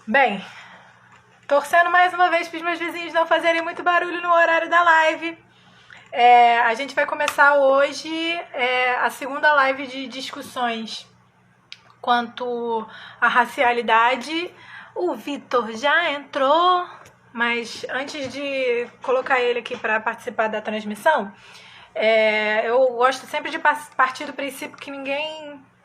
Bem, torcendo mais uma vez para os meus vizinhos não fazerem muito barulho no horário da live. A gente vai começar hoje a segunda live de discussões quanto à racialidade. O Vitor já entrou, mas antes de colocar ele aqui para participar da transmissão, eu gosto sempre de partir do princípio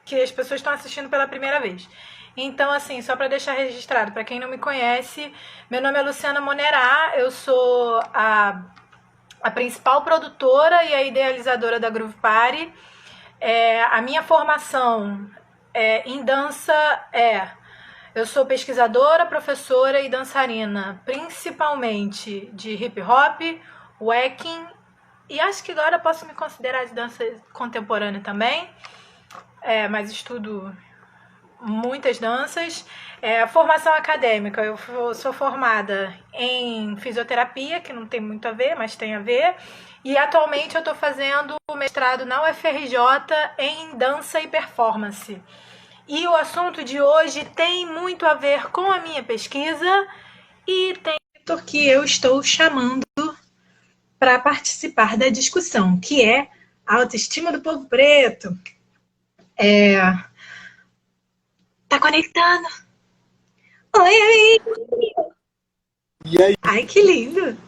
que as pessoas estão assistindo pela primeira vez. Então, assim, só para deixar registrado, para quem não me conhece, meu nome é Luciana Monerá, eu sou a principal produtora e a idealizadora da Groove Party. A minha formação em dança eu sou pesquisadora, professora e dançarina, principalmente de hip hop, wacking, e acho que agora posso me considerar de dança contemporânea também, mas estudo muitas danças. Formação acadêmica, eu sou formada em fisioterapia, que não tem muito a ver, mas tem a ver. E atualmente eu estou fazendo o mestrado na UFRJ em dança e performance. E o assunto de hoje tem muito a ver com a minha pesquisa e tem o que eu estou chamando para participar da discussão, que é a autoestima do povo preto. Tá conectando? Oi, amigo! E aí? Ai, que lindo!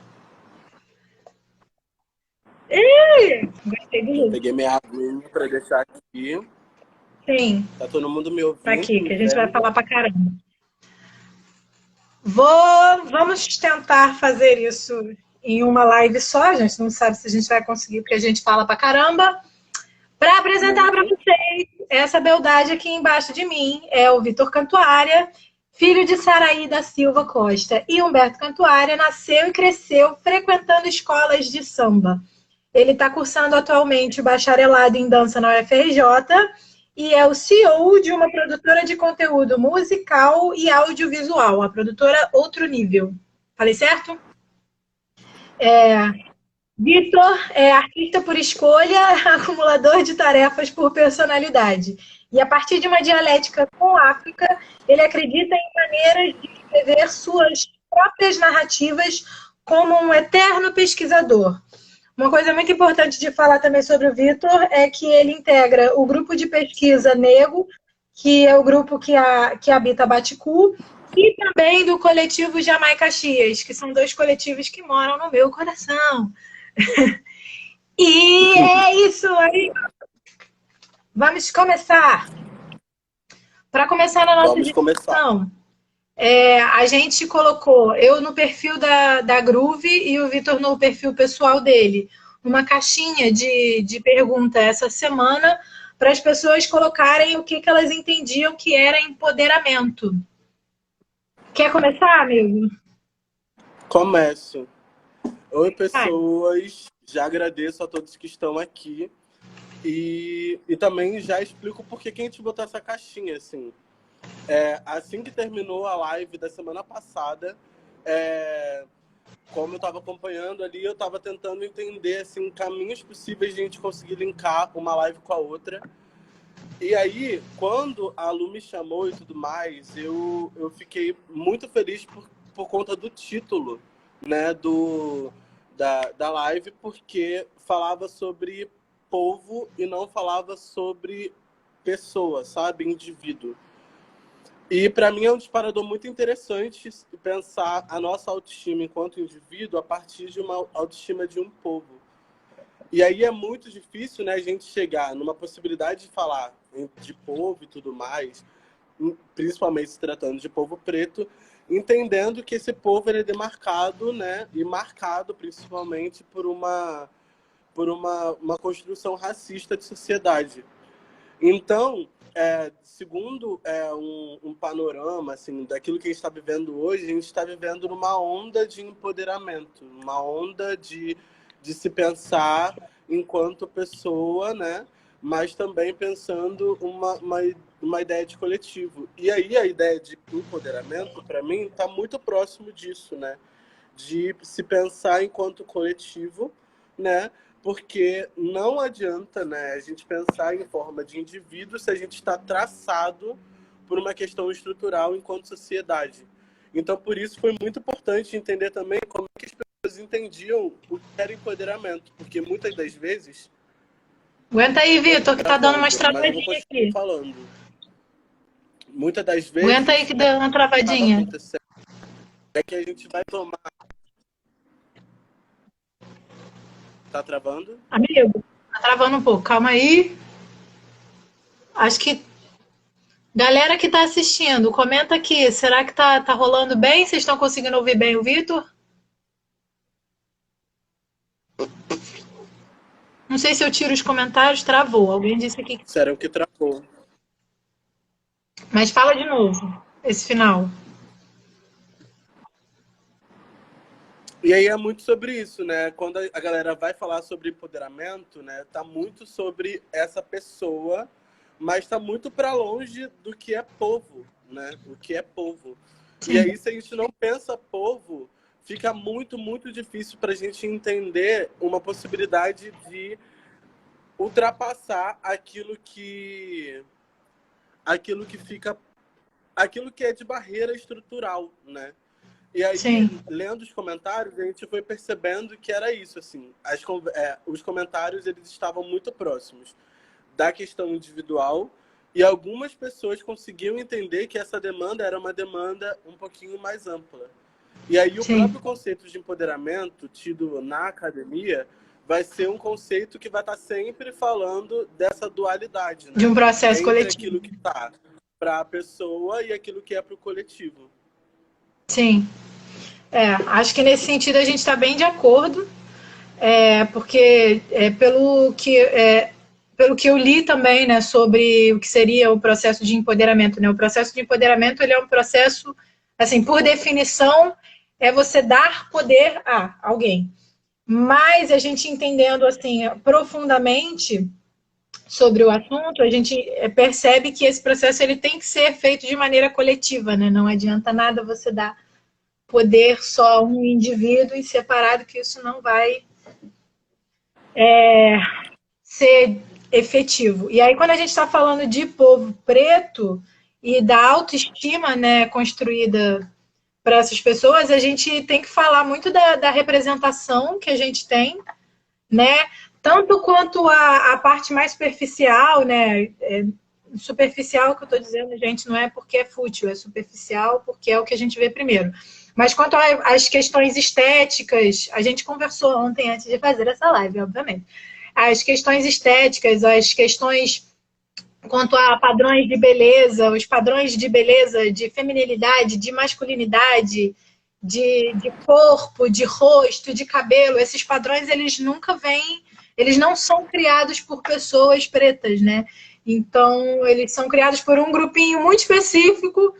Gostei do look. Peguei minha aguinha pra deixar aqui. Sim, Tá todo mundo me tá ouvindo, aqui, me que a gente vai vendo? falar pra caramba. Vamos tentar fazer isso em uma live só. A gente não sabe se a gente vai conseguir, porque a gente fala pra caramba. Para apresentar para vocês essa beldade aqui embaixo de mim é o Vitor Cantuária, filho de Saraí da Silva Costa. E Humberto Cantuária nasceu e cresceu frequentando escolas de samba. Ele está cursando atualmente o bacharelado em dança na UFRJ e é o CEO de uma produtora de conteúdo musical e audiovisual, a produtora Outro Nível. Falei certo? Vitor é artista por escolha, acumulador de tarefas por personalidade. E a partir de uma dialética com a África, ele acredita em maneiras de escrever suas próprias narrativas como um eterno pesquisador. Uma coisa muito importante de falar também sobre o Vitor é que ele integra o grupo de pesquisa Nego, que é o grupo que habita Baticu, e também do coletivo Jamaica Caxias, que são dois coletivos que moram no meu coração. E é isso aí. Vamos começar. Para começar a nossa Vamos começar. discussão, a gente colocou eu no perfil da Groove e o Vitor no perfil pessoal dele, uma caixinha de pergunta essa semana para as pessoas colocarem o que elas entendiam que era empoderamento. Quer começar, amigo? Começo. Oi, Vai. pessoas. Já agradeço a todos que estão aqui. E também já explico por que a gente botou essa caixinha, assim. Assim que terminou a live da semana passada, como eu estava acompanhando ali, eu estava tentando entender, assim, caminhos possíveis de a gente conseguir linkar uma live com a outra. E aí, quando a Lu me chamou e tudo mais, eu fiquei muito feliz por conta do título, né, da live, porque falava sobre povo e não falava sobre pessoa, sabe? Indivíduo. E para mim é um disparador muito interessante pensar a nossa autoestima enquanto indivíduo a partir de uma autoestima de um povo. E aí é muito difícil, né, a gente chegar numa possibilidade de falar de povo e tudo mais, principalmente se tratando de povo preto, entendendo que esse povo ele é demarcado, né, e marcado principalmente por uma construção racista de sociedade. Então, segundo um panorama assim, daquilo que a gente está vivendo hoje, a gente está vivendo numa onda de empoderamento, uma onda de se pensar enquanto pessoa, né? Mas também pensando uma ideia de coletivo. E aí a ideia de empoderamento, para mim, está muito próximo disso, né? De se pensar enquanto coletivo, né? Porque não adianta, né, a gente pensar em forma de indivíduo se a gente está traçado por uma questão estrutural enquanto sociedade. Então, por isso, foi muito importante entender também como é que as pessoas entendiam o que era empoderamento. Porque muitas das vezes... Aguenta aí, Vitor, que tá dando umas Mas eu vou travadinhas continuar aqui. falando. Muitas das Aguenta aí vezes, que deu uma o que estava travadinha. acontecendo é que a gente vai tomar... Tá travando? Amigo, tá travando um pouco. Calma aí. Acho que galera que tá assistindo, comenta aqui. Será que tá rolando bem? Vocês estão conseguindo ouvir bem o Vitor? Não sei se eu tiro os comentários, travou. Alguém disse aqui. Disseram que travou. Mas fala de novo, esse final. E aí é muito sobre isso, né? Quando a galera vai falar sobre empoderamento, né? Tá muito sobre essa pessoa, mas tá muito para longe do que é povo, né? O que é povo. Sim. E aí, se a gente não pensa povo, fica muito, muito difícil para a gente entender uma possibilidade de ultrapassar aquilo que fica, aquilo que é de barreira estrutural, né? E aí, Sim. lendo os comentários, a gente foi percebendo que era isso, assim. Os comentários, eles estavam muito próximos da questão individual e algumas pessoas conseguiam entender que essa demanda era uma demanda um pouquinho mais ampla. E aí, o Sim. próprio conceito de empoderamento, tido na academia, vai ser um conceito que vai estar sempre falando dessa dualidade, né? De um processo Entre coletivo. aquilo que está para a pessoa e aquilo que é para o coletivo. Sim. Acho que nesse sentido a gente está bem de acordo, porque pelo que eu li também, né, sobre o que seria o processo de empoderamento, né? O processo de empoderamento ele é um processo, assim, por definição, é você dar poder a alguém. Mas a gente entendendo assim profundamente sobre o assunto, a gente percebe que esse processo ele tem que ser feito de maneira coletiva, né? Não adianta nada você dar poder só a um indivíduo e separado, que isso não vai ser efetivo. E aí, quando a gente está falando de povo preto e da autoestima, né, construída para essas pessoas, a gente tem que falar muito da representação que a gente tem, né? Tanto quanto a parte mais superficial, né? Superficial que eu estou dizendo, gente, não é porque é fútil, é superficial porque é o que a gente vê primeiro. Mas quanto às questões estéticas, a gente conversou ontem antes de fazer essa live, obviamente. As questões estéticas, as questões quanto a padrões de beleza, os padrões de beleza, de feminilidade, de masculinidade, de corpo, de rosto, de cabelo, esses padrões eles nunca vêm, eles não são criados por pessoas pretas, né? Então, eles são criados por um grupinho muito específico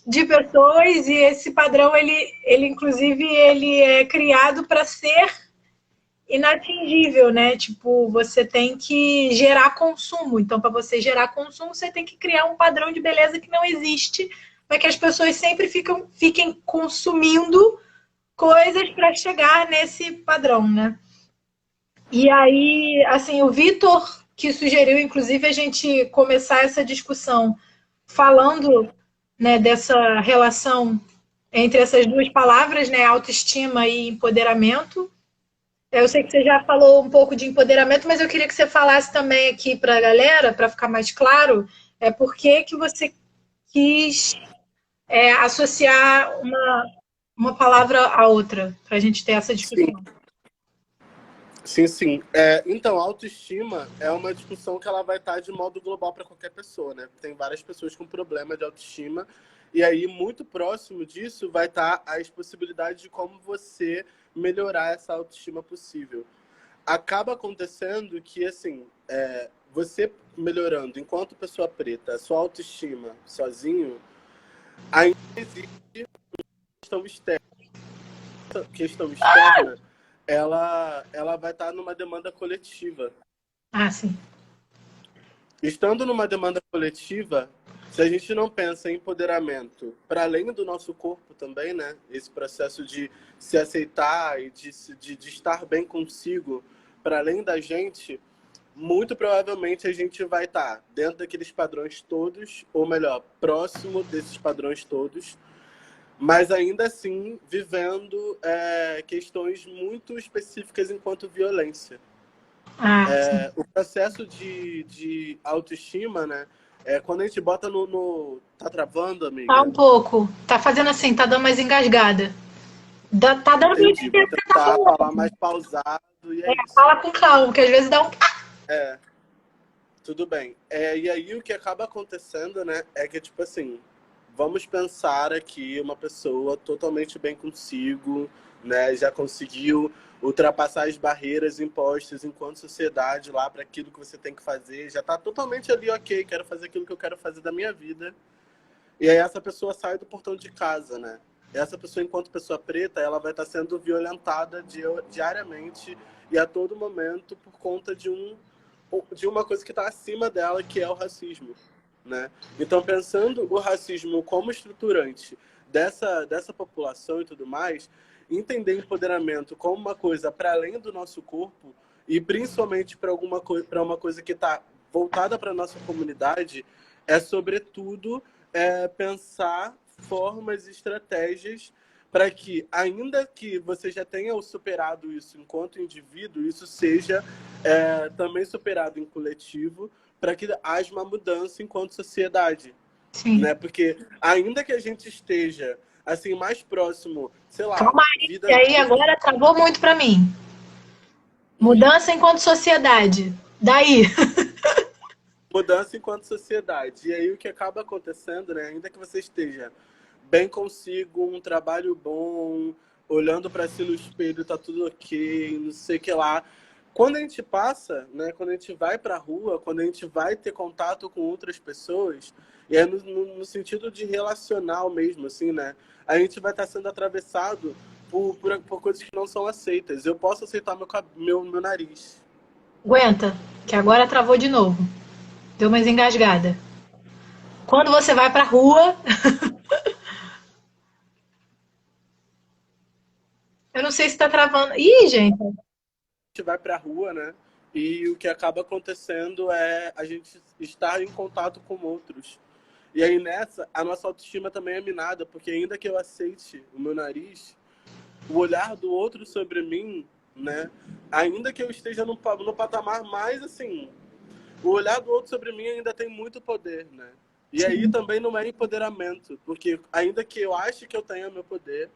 de pessoas e esse padrão, ele inclusive, ele é criado para ser inatingível, né? Tipo, você tem que gerar consumo. Então, para você gerar consumo, você tem que criar um padrão de beleza que não existe, para que as pessoas sempre fiquem consumindo coisas para chegar nesse padrão, né? E aí, assim, o Vitor que sugeriu, inclusive, a gente começar essa discussão falando, né, dessa relação entre essas duas palavras, né, autoestima e empoderamento. Eu sei que você já falou um pouco de empoderamento, mas eu queria que você falasse também aqui para a galera, para ficar mais claro, por que você quis associar uma palavra à outra, para a gente ter essa discussão. Sim, sim. Então, a autoestima é uma discussão que ela vai estar de modo global para qualquer pessoa, né? Tem várias pessoas com problema de autoestima, e aí, muito próximo disso, vai estar as possibilidades de como você melhorar essa autoestima possível. Acaba acontecendo que, assim, você melhorando enquanto pessoa preta, a sua autoestima sozinho, ainda existe questão externa, ela vai estar numa demanda coletiva. Ah, sim. Estando numa demanda coletiva, se a gente não pensa em empoderamento para além do nosso corpo também, né? Esse processo de se aceitar e de estar bem consigo para além da gente, muito provavelmente a gente vai estar dentro daqueles padrões todos, ou melhor, próximo desses padrões todos, mas ainda assim vivendo questões muito específicas enquanto violência. O processo de autoestima, né? Quando a gente bota no... Tá travando, Tá amiga? um pouco. Tá fazendo assim, tá dando mais engasgada. Tá dando pra Entendi. entender Vou o que você tá tentar falando. falar mais pausado e é isso. Fala com calma, que às vezes dá um. É, tudo bem. E aí o que acaba acontecendo, né? É que, tipo assim, vamos pensar aqui uma pessoa totalmente bem consigo, né? Já conseguiu ultrapassar as barreiras impostas enquanto sociedade lá para aquilo que você tem que fazer, já tá totalmente ali, ok, quero fazer aquilo que eu quero fazer da minha vida. E aí essa pessoa sai do portão de casa, né? Essa pessoa, enquanto pessoa preta, ela vai estar sendo violentada diariamente e a todo momento por conta de uma coisa que está acima dela, que é o racismo, né? Então, pensando o racismo como estruturante dessa população e tudo mais, entender empoderamento como uma coisa para além do nosso corpo e principalmente para uma coisa que está voltada para nossa comunidade é, sobretudo, pensar formas e estratégias para que, ainda que você já tenha superado isso enquanto indivíduo, isso seja também superado em coletivo, para que haja uma mudança enquanto sociedade. Sim. Né? Porque ainda que a gente esteja assim mais próximo, sei lá, Calma aí, que vida... aí agora travou muito pra mim. Mudança enquanto sociedade. Daí. Mudança enquanto sociedade. E aí o que acaba acontecendo, né? Ainda que você esteja bem consigo, um trabalho bom, olhando para si no espelho, tá tudo ok, não sei o que lá. Quando a gente passa, né? Quando a gente vai para a rua, quando a gente vai ter contato com outras pessoas, e é no sentido de relacional mesmo, assim, né? A gente vai estar sendo atravessado por coisas que não são aceitas. Eu posso aceitar meu nariz. Aguenta, que agora travou de novo. Deu mais engasgada. Quando você vai pra rua. Eu não sei se tá travando. Ih, gente. Gente vai para a rua, né? E o que acaba acontecendo é a gente estar em contato com outros. E aí nessa, a nossa autoestima também é minada, porque ainda que eu aceite o meu nariz, o olhar do outro sobre mim, né? Ainda que eu esteja no patamar mais assim, o olhar do outro sobre mim ainda tem muito poder, né? E aí Sim. também não é empoderamento, porque ainda que eu ache que eu tenha meu poder,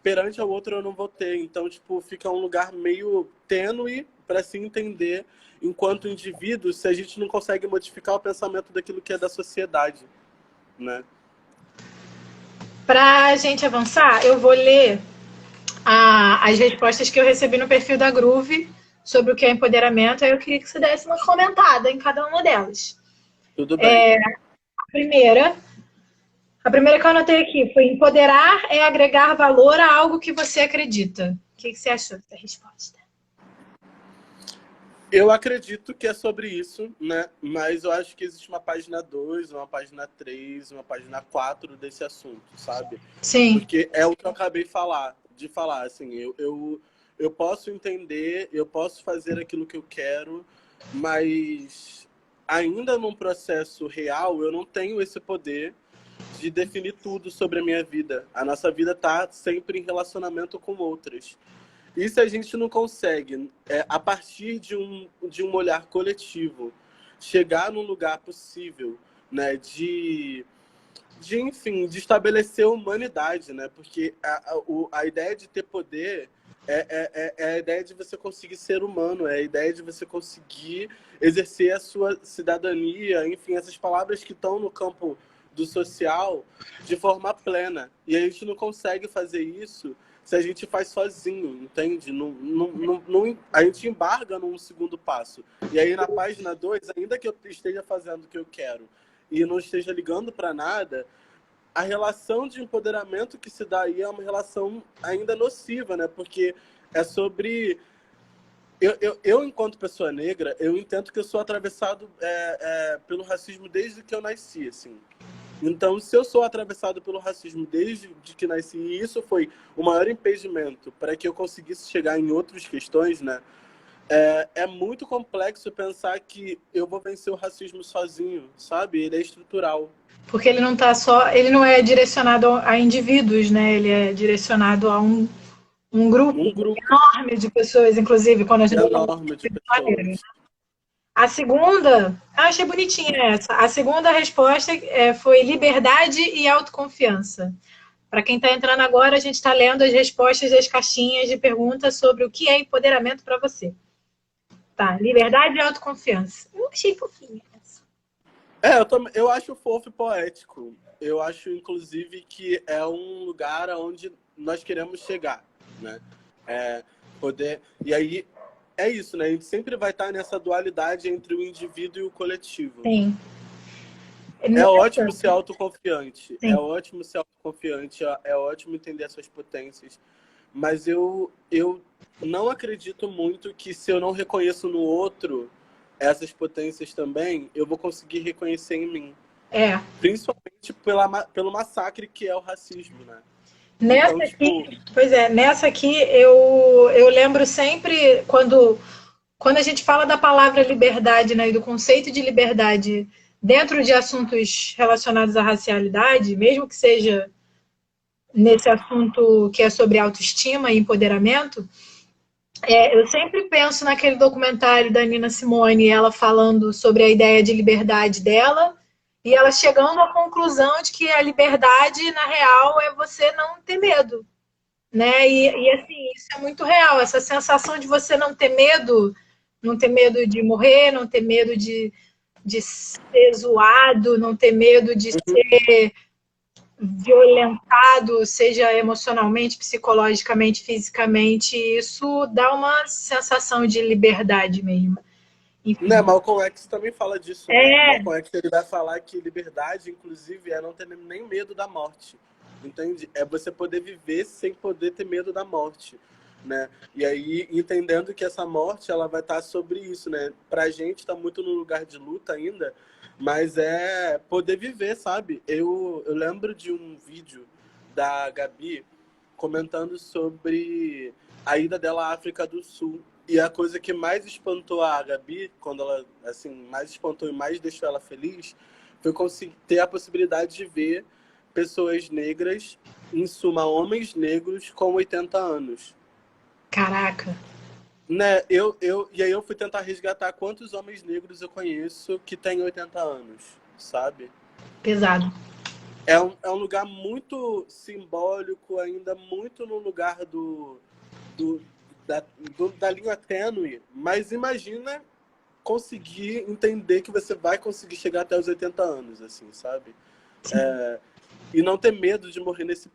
perante ao outro eu não vou ter. Então, tipo, fica um lugar meio tênue para se entender enquanto indivíduo, se a gente não consegue modificar o pensamento daquilo que é da sociedade, né? Pra gente avançar, eu vou ler as respostas que eu recebi no perfil da Groove sobre o que é empoderamento. Aí eu queria que você desse uma comentada em cada uma delas. Tudo bem. Primeira, a primeira que eu anotei aqui foi: empoderar é agregar valor a algo que você acredita. O que você achou dessa resposta? Eu acredito que é sobre isso, né? Mas eu acho que existe uma página 2, uma página 3, uma página 4 desse assunto, sabe? Sim, Porque é o que eu acabei de falar, assim, eu posso entender, eu posso fazer aquilo que eu quero, mas ainda num processo real, eu não tenho esse poder de definir tudo sobre a minha vida. A nossa vida está sempre em relacionamento com outras. E se a gente não consegue, a partir de um olhar coletivo, chegar num lugar possível, né, enfim, de estabelecer a humanidade, né? Porque a ideia de ter poder é a ideia de você conseguir ser humano, é a ideia de você conseguir exercer a sua cidadania, enfim, essas palavras que estão no campo do social de forma plena. E a gente não consegue fazer isso se a gente faz sozinho, entende? A gente embarga num segundo passo. E aí na página 2, ainda que eu esteja fazendo o que eu quero e não esteja ligando para nada, a relação de empoderamento que se dá aí é uma relação ainda nociva, né? Porque é sobre... Eu, enquanto pessoa negra, eu entendo que eu sou atravessado pelo racismo desde que eu nasci, assim. Então, se eu sou atravessado pelo racismo desde que nasci, e isso foi o maior impedimento para que eu conseguisse chegar em outras questões, né? é muito complexo pensar que eu vou vencer o racismo sozinho, sabe? Ele é estrutural. Porque ele não tá só, ele não é direcionado a indivíduos, né? Ele é direcionado a um Um grupo grupo enorme de pessoas, inclusive, quando a gente fala enorme de de maneira. pessoas. A segunda, achei bonitinha essa. A segunda resposta foi liberdade e autoconfiança. Para quem está entrando agora, a gente está lendo as respostas das caixinhas de perguntas sobre o que é empoderamento para você. Tá, liberdade e autoconfiança. Eu achei fofinha essa. Eu acho fofo e poético. Eu acho, inclusive, que é um lugar onde nós queremos chegar, né? Poder... E aí, é isso, né? A gente sempre vai estar nessa dualidade entre o indivíduo e o coletivo. Sim. É ótimo ser autoconfiante. É Sim. ótimo ser autoconfiante. É ótimo entender as suas potências. Mas eu não acredito muito que se eu não reconheço no outro essas potências também, eu vou conseguir reconhecer em mim. Principalmente pelo massacre que é o racismo, né? Nessa Então, aqui, pois é, nessa aqui eu lembro sempre quando a gente fala da palavra liberdade, né, e do conceito de liberdade dentro de assuntos relacionados à racialidade, mesmo que seja nesse assunto que é sobre autoestima e empoderamento, eu sempre penso naquele documentário da Nina Simone, ela falando sobre a ideia de liberdade dela, e ela chegando à conclusão de que a liberdade, na real, é você não ter medo, né? E assim, isso é muito real, essa sensação de você não ter medo de morrer, não ter medo de ser zoado, não ter medo de ser violentado, seja emocionalmente, psicologicamente, fisicamente, isso dá uma sensação de liberdade mesmo. Enfim. né, Malcolm X também fala disso, né? Malcolm X ele vai falar que liberdade, inclusive, é não ter nem medo da morte. Entende? É você poder viver sem poder ter medo da morte, né? E aí, entendendo que essa morte, ela vai estar sobre isso, né? Pra gente, tá muito no lugar de luta ainda, mas é poder viver, sabe? Eu lembro de um vídeo da Gabi comentando sobre a ida dela à África do Sul. E a coisa que mais espantou a Gabi, quando ela, assim, mais espantou e mais deixou ela feliz, foi conseguir ter a possibilidade de ver pessoas negras, em suma, homens negros com 80 anos. Caraca. Né? E aí eu fui tentar resgatar quantos homens negros eu conheço que têm 80 anos, sabe? Pesado. É um lugar muito simbólico, ainda muito no lugar do, da linha tênue, mas imagina conseguir entender que você vai conseguir chegar até os 80 anos, assim, sabe? E não ter medo de morrer nesse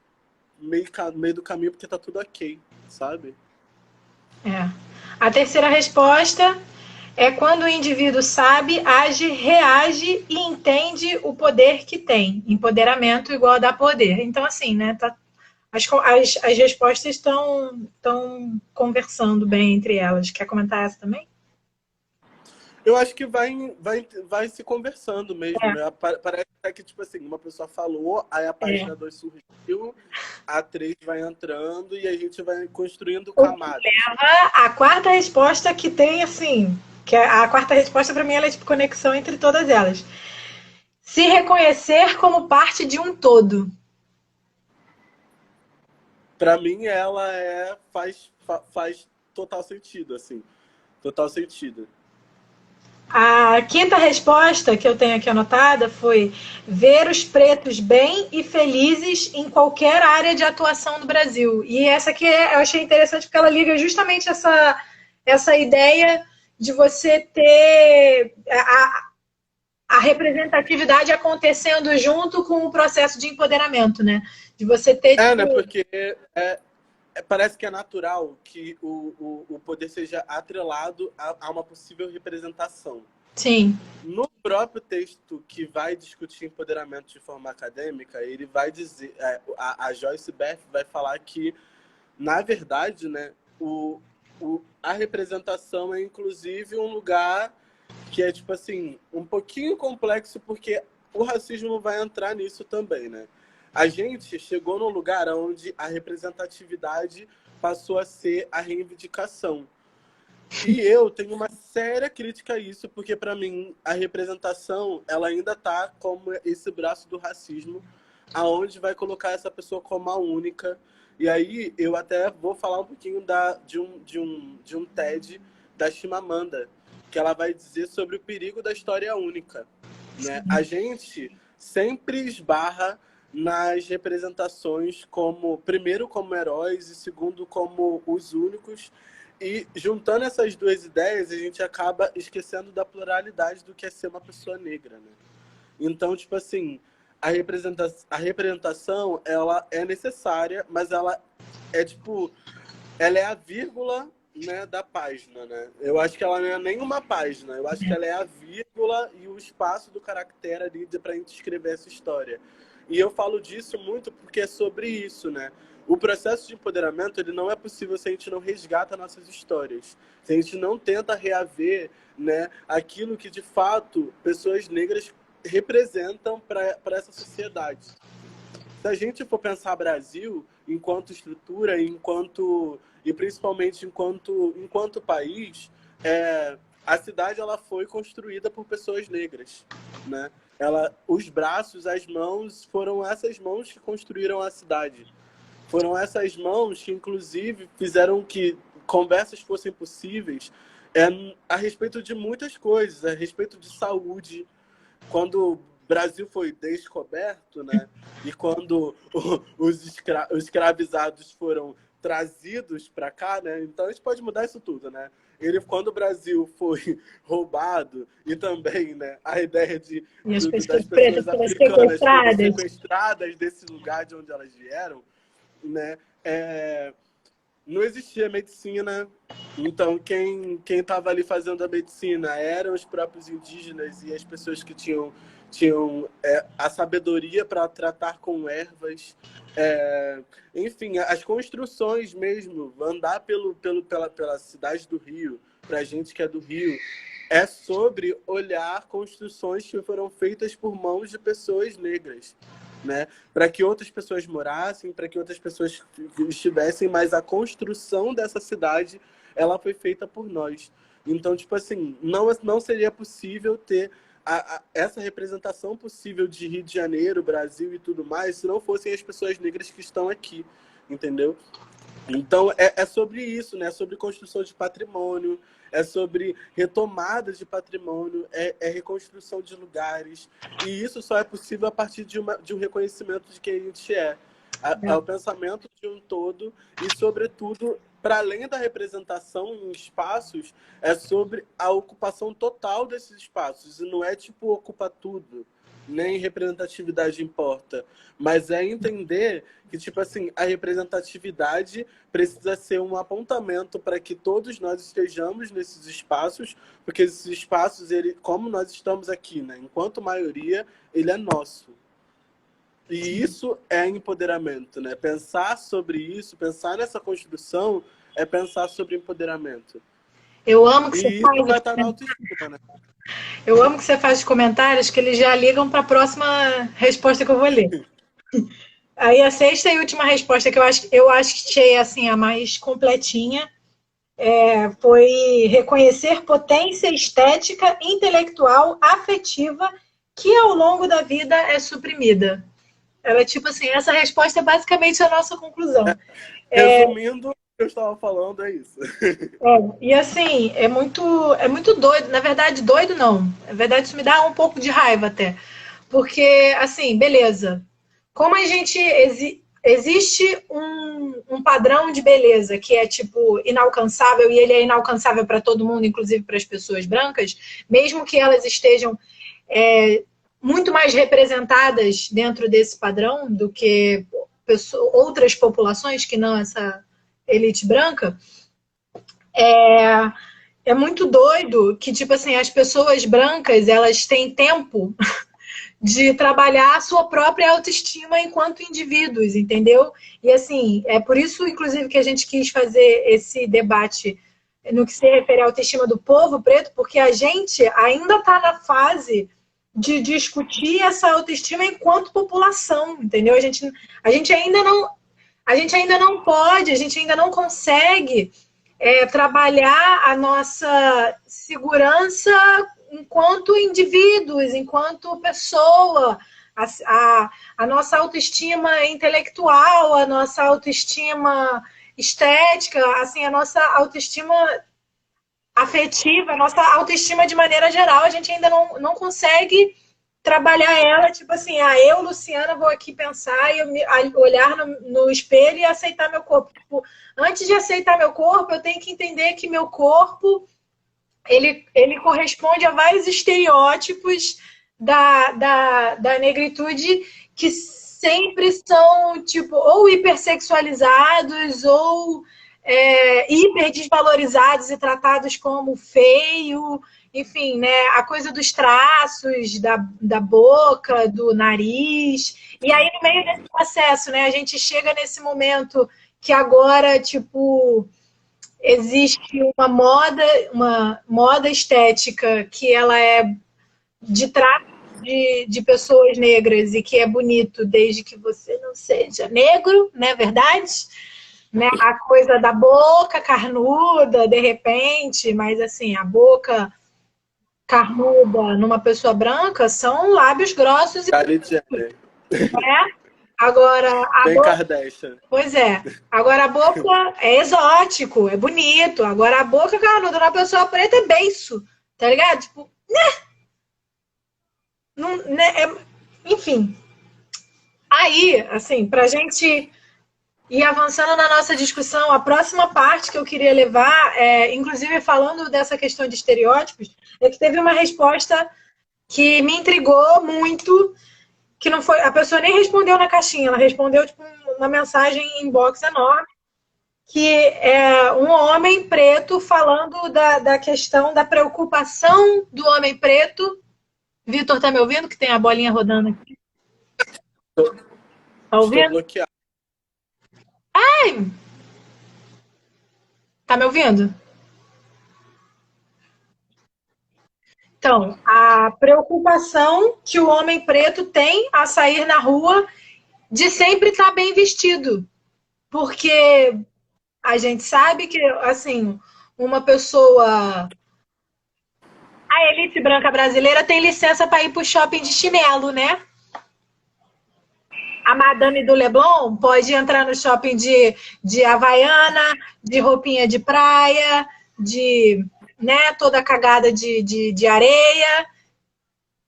meio do caminho, porque tá tudo ok, sabe? A terceira resposta é quando o indivíduo sabe, age, reage e entende o poder que tem. Empoderamento igual a dar poder. Então, assim, né? As respostas estão conversando bem entre elas. Quer comentar essa também? Eu acho que vai se conversando mesmo, né? Parece que, tipo assim, uma pessoa falou, aí a página 2 surgiu, a 3 vai entrando e a gente vai construindo camadas. Leva a quarta resposta que tem, assim, que a quarta resposta para mim ela é tipo conexão entre todas elas. Se reconhecer como parte de um todo. Para mim, ela faz total sentido, assim. Total sentido. A quinta resposta que eu tenho aqui anotada foi ver os pretos bem e felizes em qualquer área de atuação do Brasil. E essa aqui eu achei interessante porque ela liga justamente essa ideia de você ter a representatividade acontecendo junto com o processo de empoderamento, né? De você ter... Né? Porque parece que é natural que o poder seja atrelado a uma possível representação. Sim. No próprio texto que vai discutir empoderamento de forma acadêmica, ele vai dizer, a Joyce Beth vai falar que, na verdade, né, a representação é inclusive um lugar que é, tipo assim, um pouquinho complexo, porque o racismo vai entrar nisso também, né? A gente chegou num lugar onde a representatividade passou a ser a reivindicação. E eu tenho uma séria crítica a isso, porque para mim a representação ela ainda tá como esse braço do racismo, aonde vai colocar essa pessoa como a única. E aí eu até vou falar um pouquinho de um TED da Chimamanda, que ela vai dizer sobre o perigo da história única, né? A gente sempre esbarra nas representações como, primeiro, como heróis e segundo, como os únicos. E juntando essas duas ideias, a gente acaba esquecendo da pluralidade do que é ser uma pessoa negra, né? Então, tipo assim, a representação, ela é necessária, mas ela é tipo, ela é a vírgula, né, da página, né? Eu acho que ela não é nem uma página, eu acho que ela é a vírgula e o espaço do caractere ali pra gente escrever essa história. E eu falo disso muito porque é sobre isso, né? O processo de empoderamento, ele não é possível se a gente não resgata nossas histórias, se a gente não tenta reaver, né, aquilo que de fato pessoas negras representam para essa sociedade. Se a gente for pensar Brasil enquanto estrutura, e principalmente enquanto país, a cidade ela foi construída por pessoas negras, né? Os braços, as mãos, foram essas mãos que construíram a cidade. Foram essas mãos que, inclusive, fizeram que conversas fossem possíveis a respeito de muitas coisas, a respeito de saúde. Quando o Brasil foi descoberto, né? E quando os escravizados foram trazidos para cá, né? Então a gente pode mudar isso tudo, né? Quando o Brasil foi roubado e também, né, a ideia E as das pessoas pretas pessoas foram africanas foram sequestradas. sequestradas desse lugar de onde elas vieram, né? Não existia medicina, então quem estava ali fazendo a medicina eram os próprios indígenas e as pessoas que tinham a sabedoria para tratar com ervas. Enfim, as construções mesmo, andar pela cidade do Rio, para a gente que é do Rio, é sobre olhar construções que foram feitas por mãos de pessoas negras, né? Para que outras pessoas morassem, para que outras pessoas estivessem, mas a construção dessa cidade, ela foi feita por nós. Então, tipo assim, não seria possível ter essa representação possível de Rio de Janeiro, Brasil e tudo mais, se não fossem as pessoas negras que estão aqui, entendeu? Então, é sobre isso, né? É sobre construção de patrimônio, é sobre retomada de patrimônio, é reconstrução de lugares. E isso só é possível a partir de um reconhecimento de quem a gente é. O pensamento de um todo e, sobretudo, para além da representação em espaços, é sobre a ocupação total desses espaços. E não é tipo ocupa tudo, nem representatividade importa, mas é entender que, tipo assim, a representatividade precisa ser um apontamento para que todos nós estejamos nesses espaços, porque esses espaços, como nós estamos aqui, né, enquanto maioria, ele é nosso. E isso é empoderamento, né? Pensar sobre isso, pensar nessa construção, é pensar sobre empoderamento. Eu amo que E você isso vai faz. estar na autoestima, né? Eu amo que você faz os comentários que eles já ligam para a próxima resposta que eu vou ler. Aí a sexta e última resposta que eu acho que achei assim a mais completinha foi reconhecer potência estética, intelectual, afetiva que ao longo da vida é suprimida. Ela é tipo assim, essa resposta é basicamente a nossa conclusão. Resumindo, o que eu estava falando é isso. E assim, é muito doido. Na verdade, doido não. Na verdade, isso me dá um pouco de raiva até. Porque, assim, beleza. Como a gente. Existe um padrão de beleza que é, tipo, inalcançável, e ele é inalcançável para todo mundo, inclusive para as pessoas brancas, mesmo que elas estejam muito mais representadas dentro desse padrão do que outras populações que não essa elite branca. É muito doido que, tipo assim, as pessoas brancas, elas têm tempo de trabalhar a sua própria autoestima enquanto indivíduos, entendeu? E assim, é por isso, inclusive, que a gente quis fazer esse debate no que se refere à autoestima do povo preto, porque a gente ainda está na fase de discutir essa autoestima enquanto população, entendeu? A gente ainda não pode, a gente ainda não consegue trabalhar a nossa segurança enquanto indivíduos, enquanto pessoa, a nossa autoestima intelectual, a nossa autoestima estética, assim, a nossa autoestima afetiva, a nossa autoestima de maneira geral, a gente ainda não consegue trabalhar ela, tipo assim, eu, Luciana, vou aqui pensar e olhar no espelho e aceitar meu corpo. Tipo, antes de aceitar meu corpo, eu tenho que entender que meu corpo, ele corresponde a vários estereótipos da negritude que sempre são, tipo, ou hipersexualizados ou hiper desvalorizados e tratados como feio, enfim, né? A coisa dos traços, da boca, do nariz. E aí, no meio desse processo, né, a gente chega nesse momento que agora, tipo, existe uma moda estética que ela é de traço de pessoas negras e que é bonito desde que você não seja negro, não é verdade? Né? A coisa da boca carnuda, de repente, mas assim, a boca carnuda numa pessoa branca são lábios grossos e Kylie Jenner. né? Agora, a Bem boca. Kardashian. Pois é. Agora a boca é exótico, é bonito. Agora a boca carnuda numa pessoa preta é beiço. Tá ligado? Tipo, não, né? Enfim. Aí, assim, pra gente ir avançando na nossa discussão, a próxima parte que eu queria levar, inclusive falando dessa questão de estereótipos, é que teve uma resposta que me intrigou muito, que não foi, a pessoa nem respondeu na caixinha, ela respondeu tipo uma mensagem em inbox enorme, que é um homem preto falando da questão da preocupação do homem preto. Vitor, tá me ouvindo? Que tem a bolinha rodando aqui. Tá Estou ouvindo? bloqueado. Ai, tá me ouvindo? Então, a preocupação que o homem preto tem a sair na rua de sempre estar bem vestido. Porque a gente sabe que, assim, uma pessoa. A elite branca brasileira tem licença para ir para o shopping de chinelo, né? A madame do Leblon pode entrar no shopping de havaiana, de roupinha de praia, de né, toda cagada de areia,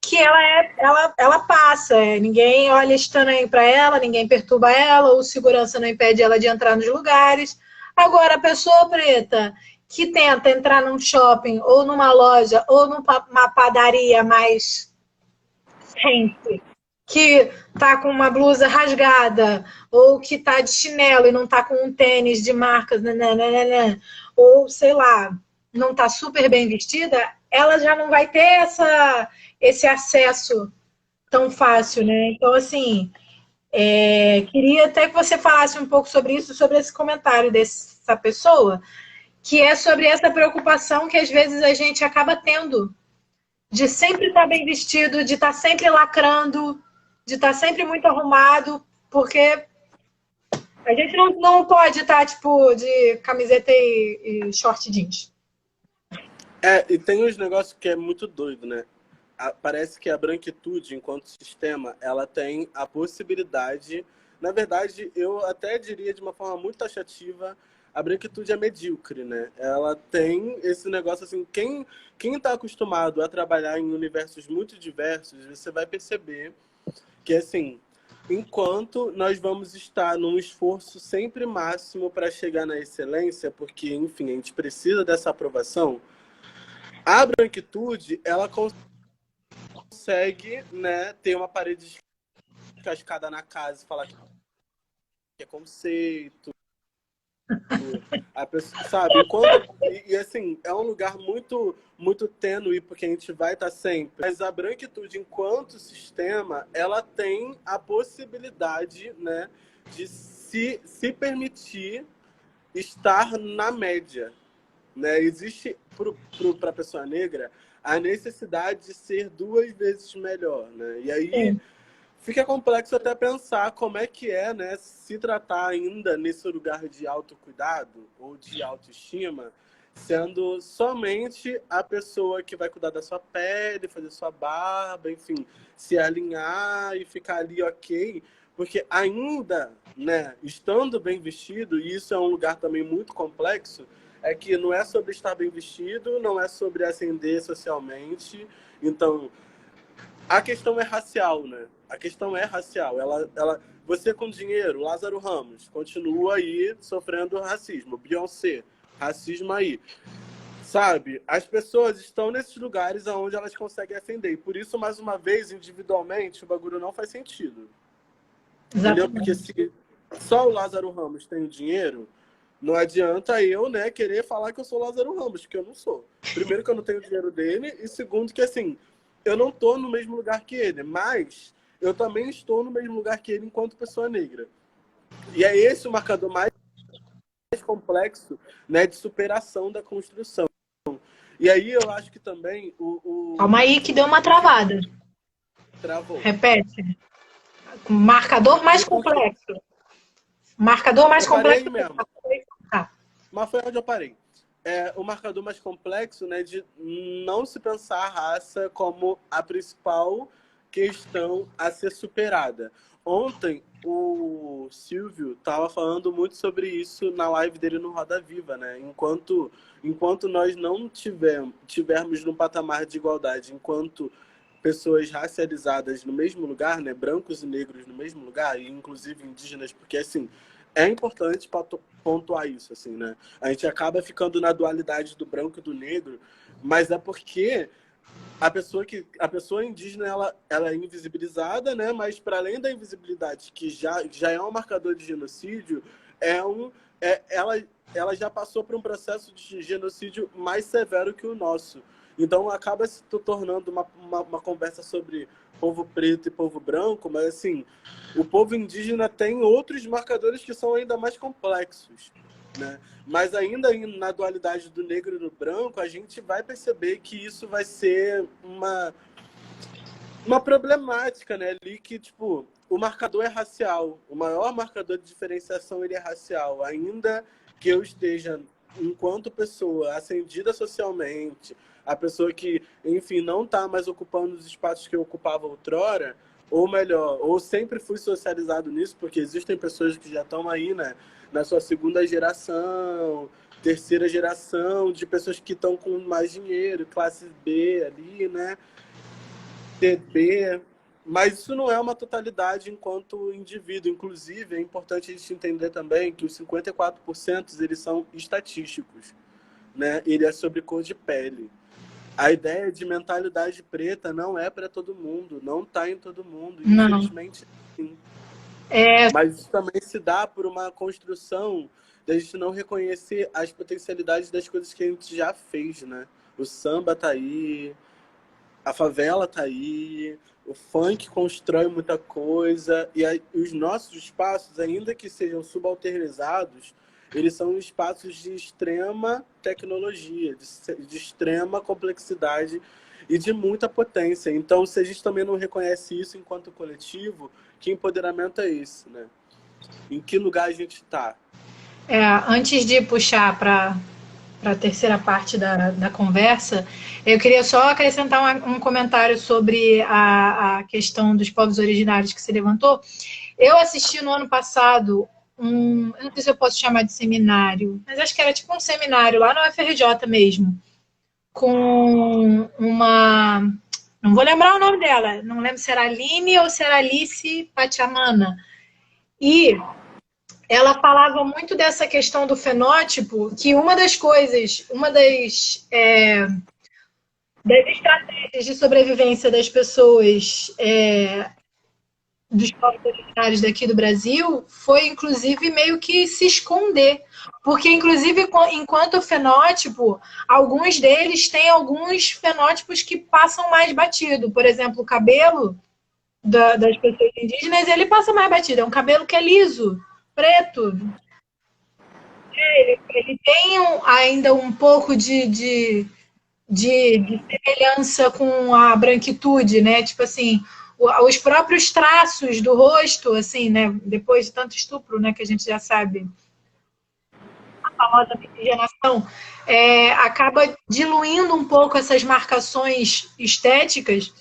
que ela passa. Ninguém olha estranho para ela, ninguém perturba ela, o segurança não impede ela de entrar nos lugares. Agora, a pessoa preta que tenta entrar num shopping, ou numa loja, ou numa padaria mais rente, que tá com uma blusa rasgada, ou que tá de chinelo e não tá com um tênis de marcas, nananana, ou sei lá, não tá super bem vestida, ela já não vai ter esse acesso tão fácil, né? Então, assim, queria até que você falasse um pouco sobre isso, sobre esse comentário dessa pessoa, que é sobre essa preocupação que às vezes a gente acaba tendo de sempre estar bem vestido, de estar sempre lacrando, de estar sempre muito arrumado, porque a gente não pode estar, tipo, de camiseta e short jeans. E tem uns negócios que é muito doido, né? Parece que a branquitude, enquanto sistema, ela tem a possibilidade... Na verdade, eu até diria de uma forma muito taxativa, a branquitude é medíocre, né? Ela tem esse negócio assim, quem tá acostumado a trabalhar em universos muito diversos, você vai perceber que, assim, enquanto nós vamos estar num esforço sempre máximo para chegar na excelência, porque, enfim, a gente precisa dessa aprovação, a branquitude, ela consegue, né, ter uma parede cascada na casa e falar que é conceito, a pessoa, sabe? Assim, é um lugar muito tênue, porque a gente vai estar sempre. Mas a branquitude, enquanto sistema, ela tem a possibilidade, né, de se permitir estar na média. Né? Existe, para a pessoa negra, a necessidade de ser 2 vezes melhor. Né? E aí, Sim. fica complexo até pensar como é que é, né, se tratar ainda nesse lugar de autocuidado ou de autoestima, sendo somente a pessoa que vai cuidar da sua pele, fazer sua barba, enfim, se alinhar e ficar ali ok, porque ainda, né, estando bem vestido, e isso é um lugar também muito complexo, é que não é sobre estar bem vestido, não é sobre ascender socialmente, então a questão é racial, né? A questão é racial. Você com dinheiro, Lázaro Ramos, continua aí sofrendo racismo. Beyoncé, racismo aí. Sabe? As pessoas estão nesses lugares onde elas conseguem ascender. E por isso, mais uma vez, individualmente, o bagulho não faz sentido. Entendeu? Porque se só o Lázaro Ramos tem o dinheiro, não adianta eu, né, querer falar que eu sou Lázaro Ramos, porque eu não sou. Primeiro que eu não tenho o dinheiro dele, e segundo que, assim, eu não estou no mesmo lugar que ele, mas eu também estou no mesmo lugar que ele enquanto pessoa negra. E é esse o marcador mais complexo, né, de superação da construção. E aí eu acho que também Calma aí que deu uma travada. Travou. Repete. Marcador mais complexo. Marcador mais complexo. Mesmo. Tá. Mas foi onde eu parei. O marcador mais complexo, né, de não se pensar a raça como a principal questão a ser superada. Ontem, o Silvio estava falando muito sobre isso na live dele no Roda Viva, né? Enquanto nós não tivermos num patamar de igualdade, enquanto pessoas racializadas no mesmo lugar, né, brancos e negros no mesmo lugar, e inclusive indígenas, porque assim, é importante pontuar isso, assim, né? A gente acaba ficando na dualidade do branco e do negro, mas é porque a pessoa indígena ela é invisibilizada, né? Mas para além da invisibilidade, que já é um marcador de genocídio, ela já passou por um processo de genocídio mais severo que o nosso. Então acaba se tornando uma conversa sobre povo preto e povo branco, mas assim, o povo indígena tem outros marcadores que são ainda mais complexos, né? Mas ainda na dualidade do negro e do branco, a gente vai perceber que isso vai ser uma problemática, né? Ali que, tipo, o marcador é racial. O maior marcador de diferenciação, ele é racial. Ainda que eu esteja, enquanto pessoa, ascendida socialmente, a pessoa que, enfim, não está mais ocupando os espaços que eu ocupava outrora, ou melhor, ou sempre fui socializado nisso, porque existem pessoas que já estão aí, né, na sua segunda geração, terceira geração, de pessoas que estão com mais dinheiro, classe B ali, né, TB, mas isso não é uma totalidade enquanto indivíduo. Inclusive, é importante a gente entender também que os 54% eles são estatísticos, né? Ele é sobre cor de pele. A ideia de mentalidade preta não é para todo mundo, não está em todo mundo, infelizmente sim. Mas isso também se dá por uma construção da gente não reconhecer as potencialidades das coisas que a gente já fez, né? O samba tá aí, a favela tá aí, o funk constrói muita coisa, e os nossos espaços, ainda que sejam subalternizados, eles são espaços de extrema tecnologia, de extrema complexidade e de muita potência. Então, se a gente também não reconhece isso enquanto coletivo, que empoderamento é esse, né? Em que lugar a gente está? Antes de puxar para a terceira parte da conversa, eu queria só acrescentar um comentário sobre a questão dos povos originários que se levantou. Eu assisti no ano passado eu não sei se eu posso chamar de seminário, mas acho que era tipo um seminário lá no UFRJ mesmo, com uma... Não vou lembrar o nome dela, não lembro se era Aline ou se era Alice Pachamama. E ela falava muito dessa questão do fenótipo, que uma das estratégias de sobrevivência das pessoas dos povos originários daqui do Brasil foi, inclusive, meio que se esconder. Porque, inclusive, enquanto fenótipo, alguns deles têm alguns fenótipos que passam mais batido. Por exemplo, o cabelo das pessoas indígenas, ele passa mais batido. É um cabelo que é liso, preto. Ele tem ainda um pouco de semelhança com a branquitude, né? Tipo assim, os próprios traços do rosto, assim, né? Depois de tanto estupro, né? Que a gente já sabe, a famosa miscigenação, acaba diluindo um pouco essas marcações estéticas.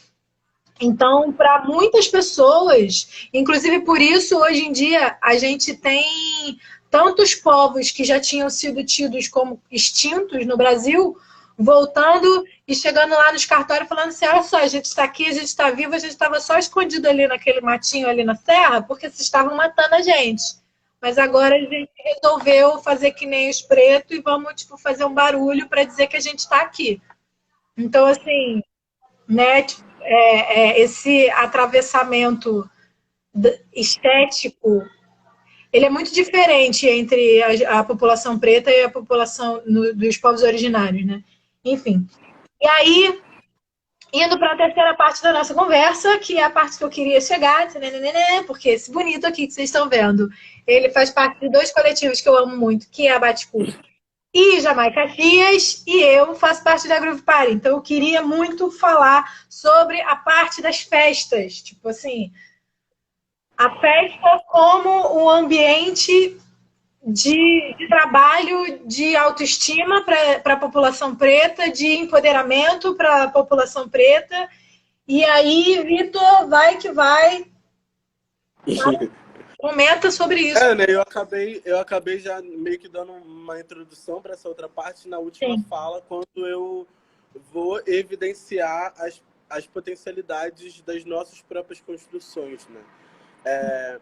Então, para muitas pessoas, inclusive por isso, hoje em dia, a gente tem tantos povos que já tinham sido tidos como extintos no Brasil, voltando e chegando lá nos cartórios falando assim, olha só, a gente está aqui, a gente está vivo, a gente estava só escondido ali naquele matinho ali na serra, porque vocês estavam matando a gente. Mas agora a gente resolveu fazer que nem os pretos e vamos, tipo, fazer um barulho para dizer que a gente está aqui. Então, assim, né, esse atravessamento estético, ele é muito diferente entre a população preta e a população dos povos originários, né? Enfim. E aí, indo para a terceira parte da nossa conversa, que é a parte que eu queria chegar, porque esse bonito aqui que vocês estão vendo, ele faz parte de 2 coletivos que eu amo muito, que é a Bate-Cu e Jamaica Caxias, e eu faço parte da Groove Party. Então, eu queria muito falar sobre a parte das festas. Tipo assim, a festa como um ambiente de trabalho, de autoestima para a população preta, de empoderamento para a população preta. E aí, Vitor, vai que vai. Comenta sobre isso. Né, eu acabei já meio que dando uma introdução para essa outra parte na última fala, quando eu vou evidenciar as potencialidades das nossas próprias construções, né?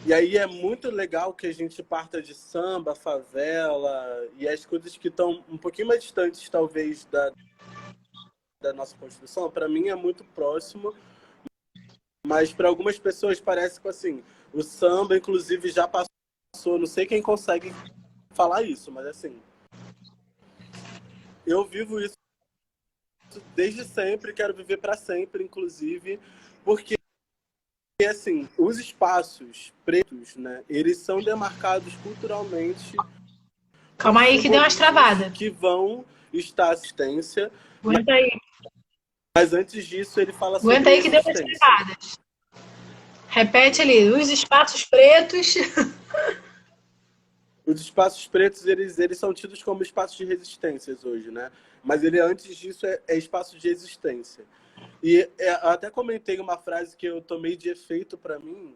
E aí é muito legal que a gente parta de samba, favela e as coisas que estão um pouquinho mais distantes, talvez, da nossa construção. Para mim é muito próximo, mas para algumas pessoas parece que assim, o samba, inclusive, já passou. Não sei quem consegue falar isso, mas assim, eu vivo isso desde sempre, quero viver para sempre, inclusive, porque assim, os espaços pretos, né, eles são demarcados culturalmente. Calma aí que deu umas travadas. Que vão estar assistência. Aguenta aí. Mas antes disso, ele fala sobre aguenta aí que deu umas travadas. Repete ali, os espaços pretos. Os espaços pretos, eles são tidos como espaços de resistências hoje, né? Mas ele, antes disso, é espaço de existência. E eu até comentei uma frase que eu tomei de efeito para mim,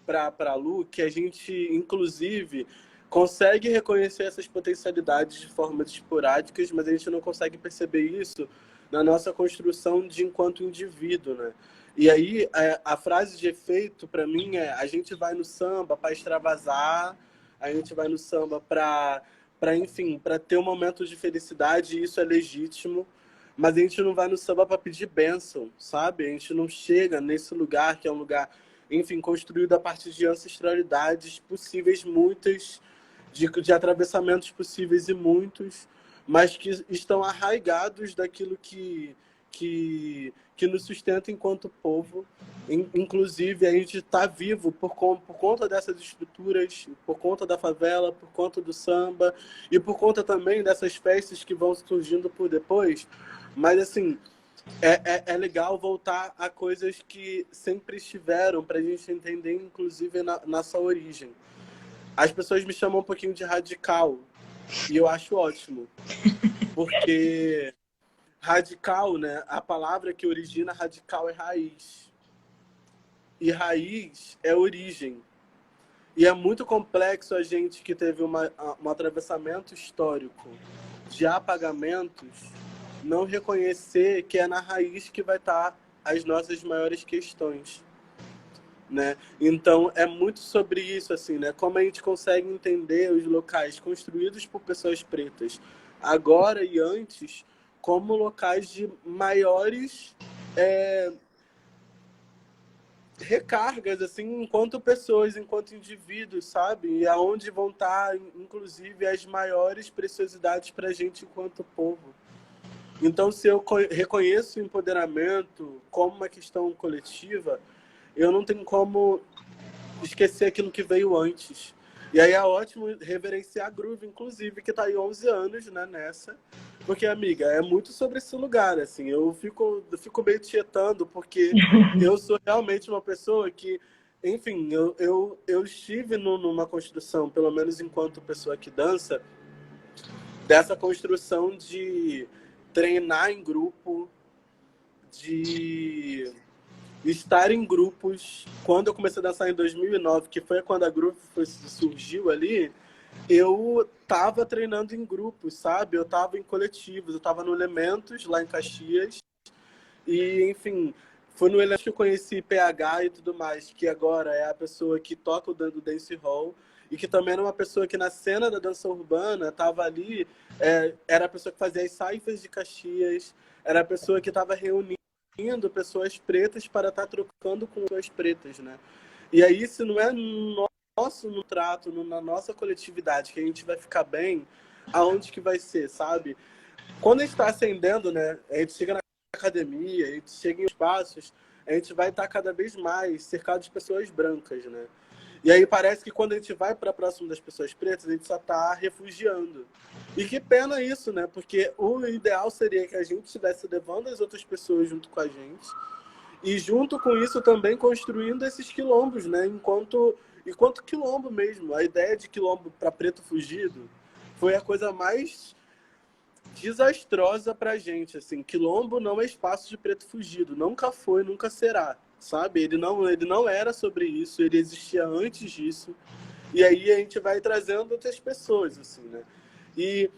para a Lu, que a gente, inclusive, consegue reconhecer essas potencialidades de formas esporádicas, mas a gente não consegue perceber isso na nossa construção de enquanto indivíduo, né? E aí, a frase de efeito, para mim, é: a gente vai no samba para extravasar, a gente vai no samba enfim, para ter um momento de felicidade, e isso é legítimo, mas a gente não vai no samba para pedir bênção, sabe? A gente não chega nesse lugar, que é um lugar, enfim, construído a partir de ancestralidades possíveis, muitas, de atravessamentos possíveis e muitos, mas que estão arraigados daquilo que nos sustenta enquanto povo. Inclusive, a gente está vivo por conta dessas estruturas, por conta da favela, por conta do samba e por conta também dessas festas que vão surgindo por depois. Mas, assim, é legal voltar a coisas que sempre estiveram, para a gente entender, inclusive, na sua origem. As pessoas me chamam um pouquinho de radical, e eu acho ótimo, porque radical, né? A palavra que origina radical é raiz. E raiz é origem. E é muito complexo a gente que teve um atravessamento histórico de apagamentos não reconhecer que é na raiz que vai estar as nossas maiores questões, né? Então é muito sobre isso, assim, né? Como a gente consegue entender os locais construídos por pessoas pretas agora e antes como locais de maiores recargas, assim, enquanto pessoas, enquanto indivíduos, sabe? E aonde vão estar, inclusive, as maiores preciosidades para a gente enquanto povo. Então, se eu reconheço o empoderamento como uma questão coletiva, eu não tenho como esquecer aquilo que veio antes. E aí é ótimo reverenciar a Groove, inclusive, que tá aí 11 anos, né, nessa. Porque, amiga, é muito sobre esse lugar, assim. Eu fico meio tietando, porque eu sou realmente uma pessoa que, enfim, eu estive numa construção, pelo menos enquanto pessoa que dança, dessa construção de treinar em grupo, de estar em grupos. Quando eu comecei a dançar em 2009, que foi quando a Groove surgiu ali, eu tava treinando em grupos, sabe? Eu tava em coletivos, eu tava no Elementos, lá em Caxias, e, enfim, foi no Elementos que eu conheci PH e tudo mais, que agora é a pessoa que toca o Dance Hall, e que também era uma pessoa que na cena da dança urbana tava ali, era a pessoa que fazia as saifas de Caxias, era a pessoa que tava reunindo pessoas pretas para estar trocando com pessoas pretas, né? E aí, se não é no trato, na nossa coletividade, que a gente vai ficar bem, aonde que vai ser, sabe? Quando a gente está ascendendo, né? A gente chega na academia, a gente chega em espaços, a gente vai estar cada vez mais cercado de pessoas brancas, né? E aí parece que quando a gente vai para próximo das pessoas pretas, a gente só está refugiando. E que pena isso, né? Porque o ideal seria que a gente estivesse levando as outras pessoas junto com a gente e junto com isso também construindo esses quilombos, né? Enquanto quilombo mesmo. A ideia de quilombo para preto fugido foi a coisa mais desastrosa pra gente, assim. Quilombo não é espaço de preto fugido, nunca foi, nunca será, sabe? Ele não era sobre isso, ele existia antes disso. E aí a gente vai trazendo outras pessoas, assim, né? E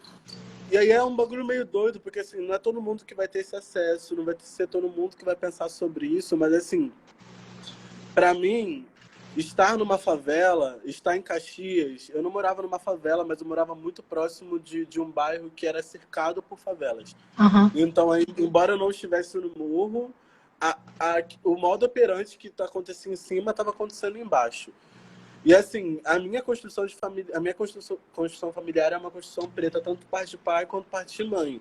aí é um bagulho meio doido, porque assim, não é todo mundo que vai ter esse acesso, não vai ser todo mundo que vai pensar sobre isso, mas assim, pra mim, estar numa favela, estar em Caxias, eu não morava numa favela, mas eu morava muito próximo de um bairro que era cercado por favelas. Uhum. Então, aí, embora eu não estivesse no morro, o modo operante que acontecia em cima estava acontecendo embaixo. E assim, a minha construção de família, a minha construção familiar é uma construção preta, tanto parte de pai quanto parte de mãe.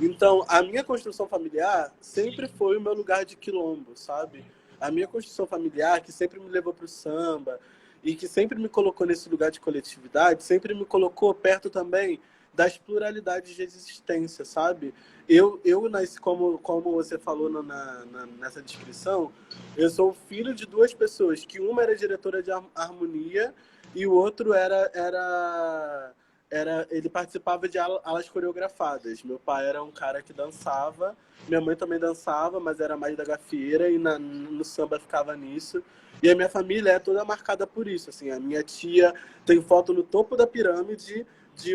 Então, a minha construção familiar sempre foi o meu lugar de quilombo, sabe? A minha construção familiar, que sempre me levou para o samba e que sempre me colocou nesse lugar de coletividade, sempre me colocou perto também das pluralidades de existência, sabe? Eu nasci, como você falou nessa descrição, eu sou filho de duas pessoas, que uma era diretora de harmonia e o outro ele participava de alas coreografadas. Meu pai era um cara que dançava, minha mãe também dançava, mas era mais da gafieira e no samba ficava nisso. E a minha família é toda marcada por isso, assim. A minha tia tem foto no topo da pirâmide de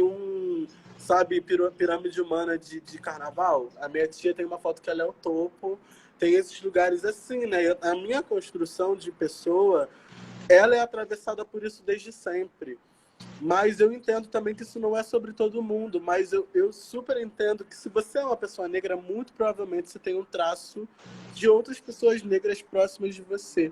sabe, pirâmide humana de carnaval. A minha tia tem uma foto que ela é o topo. Tem esses lugares assim, né? A minha construção de pessoa, ela é atravessada por isso desde sempre. Mas eu entendo também que isso não é sobre todo mundo, mas eu super entendo que se você é uma pessoa negra, muito provavelmente você tem um traço de outras pessoas negras próximas de você,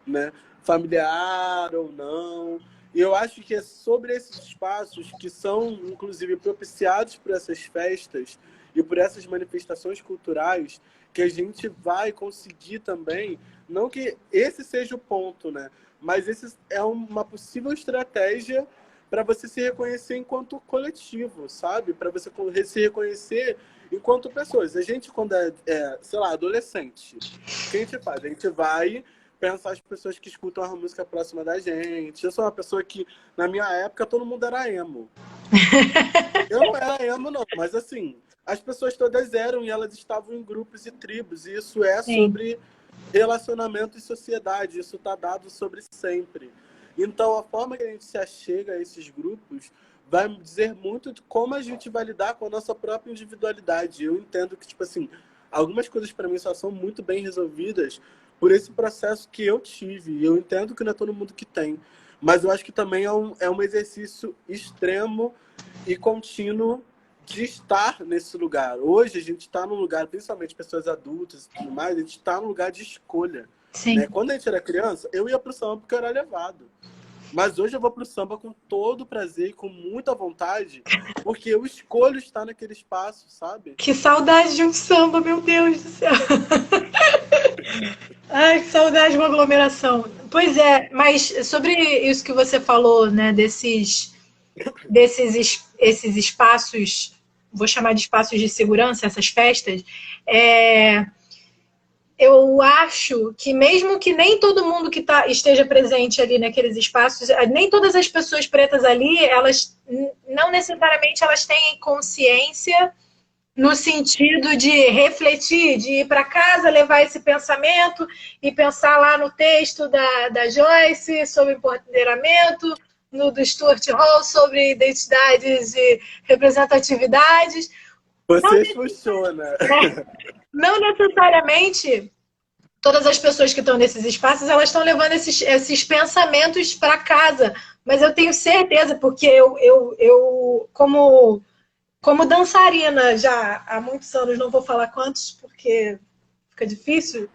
né? Familiar ou não. E eu acho que é sobre esses espaços que são, inclusive, propiciados por essas festas e por essas manifestações culturais que a gente vai conseguir também, não que esse seja o ponto, né? Mas esse é uma possível estratégia para você se reconhecer enquanto coletivo, sabe? Para você se reconhecer enquanto pessoas. A gente, quando sei lá, adolescente, o que a gente faz? A gente vai pensar as pessoas que escutam a música próxima da gente. Eu sou uma pessoa que, na minha época, todo mundo era emo. Eu não era emo, não, mas assim, as pessoas todas eram e elas estavam em grupos e tribos, e isso é sobre relacionamento e sociedade, isso está dado sobre sempre. Então, a forma que a gente se achega a esses grupos vai dizer muito de como a gente vai lidar com a nossa própria individualidade. Eu entendo que, tipo assim, algumas coisas para mim só são muito bem resolvidas por esse processo que eu tive. Eu entendo que não é todo mundo que tem, mas eu acho que também é um exercício extremo e contínuo de estar nesse lugar. Hoje a gente está num lugar, principalmente pessoas adultas e tudo mais, a gente está num lugar de escolha. Né? Quando a gente era criança, eu ia pro samba porque eu era levado. Mas hoje eu vou pro samba com todo prazer e com muita vontade, porque eu escolho estar naquele espaço, sabe? Que saudade de um samba, meu Deus do céu! Ai, que saudade de uma aglomeração. Pois é, mas sobre isso que você falou, né, esses espaços, vou chamar de espaços de segurança, essas festas, é, eu acho que mesmo que nem todo mundo que esteja presente ali naqueles espaços, nem todas as pessoas pretas ali, elas não necessariamente elas têm consciência no sentido de refletir, de ir para casa, levar esse pensamento e pensar lá no texto da Joyce sobre empoderamento, no do Stuart Hall sobre identidades e representatividades. Não, Vocês funcionam. não necessariamente todas as pessoas que estão nesses espaços elas estão levando esses pensamentos para casa, mas eu tenho certeza, porque eu como dançarina já há muitos anos, não vou falar quantos, porque fica difícil,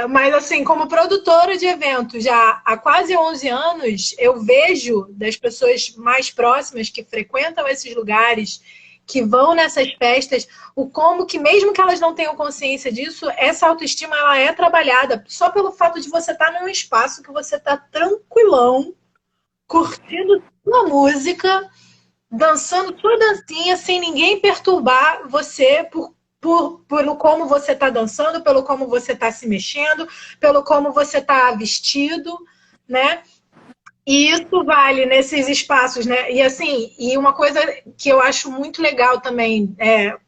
mas assim, como produtora de eventos já há quase 11 anos, eu vejo das pessoas mais próximas que frequentam esses lugares, que vão nessas festas, o como que mesmo que elas não tenham consciência disso, essa autoestima ela é trabalhada só pelo fato de você estar num espaço que você está tranquilão, curtindo sua música, dançando sua dancinha sem ninguém perturbar você pelo como você está dançando, pelo como você está se mexendo, pelo como você está vestido, né? E isso vale nesses espaços, né? E assim, e uma coisa que eu acho muito legal também,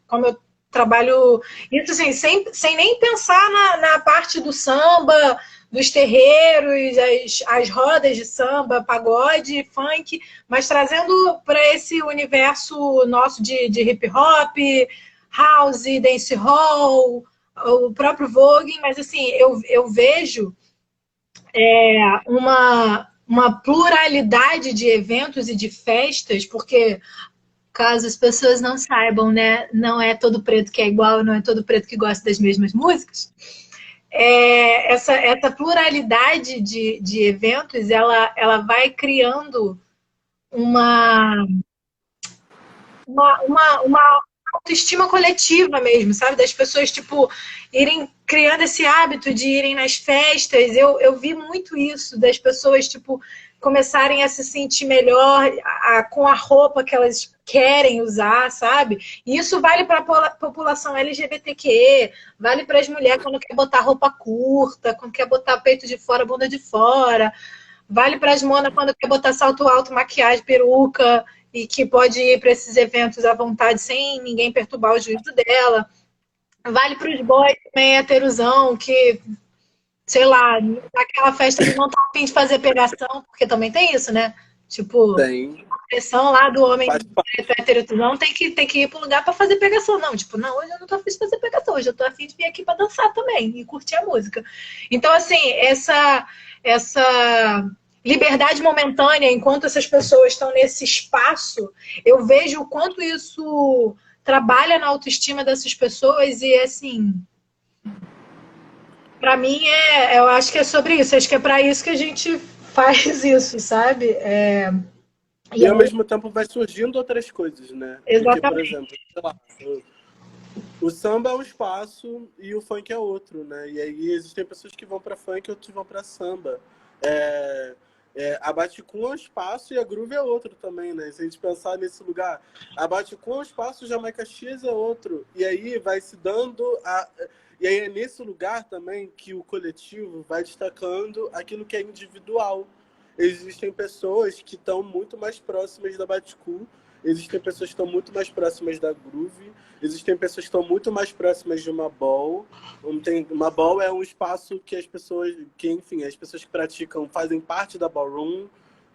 como eu trabalho isso assim, sem nem pensar na parte do samba, dos terreiros, as rodas de samba, pagode, funk, mas trazendo para esse universo nosso de hip hop, house, dance hall, o próprio voguing, mas assim, eu vejo uma pluralidade de eventos e de festas, porque, caso as pessoas não saibam, né, não é todo preto que é igual, não é todo preto que gosta das mesmas músicas. Essa pluralidade de eventos, ela vai criando uma, uma autoestima coletiva mesmo, sabe? Das pessoas, tipo, irem criando esse hábito de irem nas festas. Eu vi muito isso, das pessoas, tipo, começarem a se sentir melhor com a roupa que elas querem usar, sabe? E isso vale para a população LGBTQ, vale para as mulheres quando quer botar roupa curta, quando quer botar peito de fora, bunda de fora, vale para as monas quando quer botar salto alto, maquiagem, peruca, e que pode ir para esses eventos à vontade sem ninguém perturbar o juízo dela. Vale para os boys também, heterosão, que, sei lá, naquela festa ele não tá a fim de fazer pegação, porque também tem isso, né? Tipo, Tem. a pressão lá do homem Faz parte. heterosão tem que ir para um lugar para fazer pegação. Não, tipo, não, hoje eu não tô a fim de fazer pegação, hoje eu tô a fim de vir aqui para dançar também e curtir a música. Então, assim, essa liberdade momentânea, enquanto essas pessoas estão nesse espaço, eu vejo o quanto isso trabalha na autoestima dessas pessoas e, assim, para mim, eu acho que é sobre isso. Acho que é para isso que a gente faz isso, sabe? E E ao aí, mesmo tempo vai surgindo outras coisas, né? Porque, por exatamente. exemplo, sei lá, o samba é um espaço e o funk é outro, né? E aí existem pessoas que vão para funk e outros vão para samba. A Baticum é um espaço e a groove é outro também, né? Se a gente pensar nesse lugar, a Baticum é um espaço, Jamaica X é outro. E aí vai se dando E aí é nesse lugar também que o coletivo vai destacando aquilo que é individual. Existem pessoas que estão muito mais próximas da Baticum, existem pessoas que estão muito mais próximas da groove, existem pessoas que estão muito mais próximas de uma ball. Uma ball é um espaço que as pessoas, as pessoas que praticam, fazem parte da ballroom,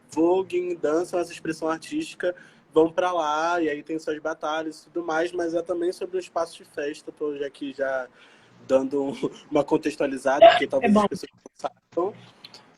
voguing, dançam essa expressão artística, vão para lá, e aí tem suas batalhas e tudo mais, mas é também sobre o espaço de festa. Estou aqui já dando uma contextualizada, porque É talvez as bom. pessoas não saibam.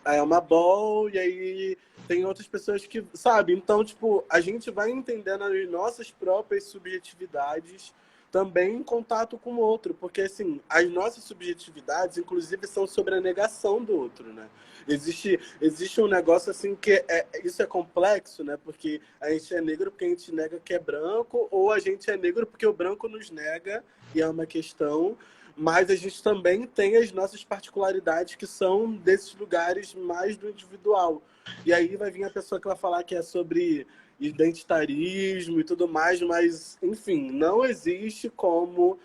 É uma ball, e aí tem outras pessoas que, sabe? Então, tipo, a gente vai entendendo as nossas próprias subjetividades também em contato com o outro, porque, assim, as nossas subjetividades, inclusive, são sobre a negação do outro, né? Existe um negócio, assim, que isso é complexo, né? Porque a gente é negro porque a gente nega que é branco, ou a gente é negro porque o branco nos nega, e é uma questão. mas a gente também tem as nossas particularidades que são desses lugares mais do individual. E aí vai vir a pessoa que vai falar que é sobre identitarismo e tudo mais, mas, enfim, não existe como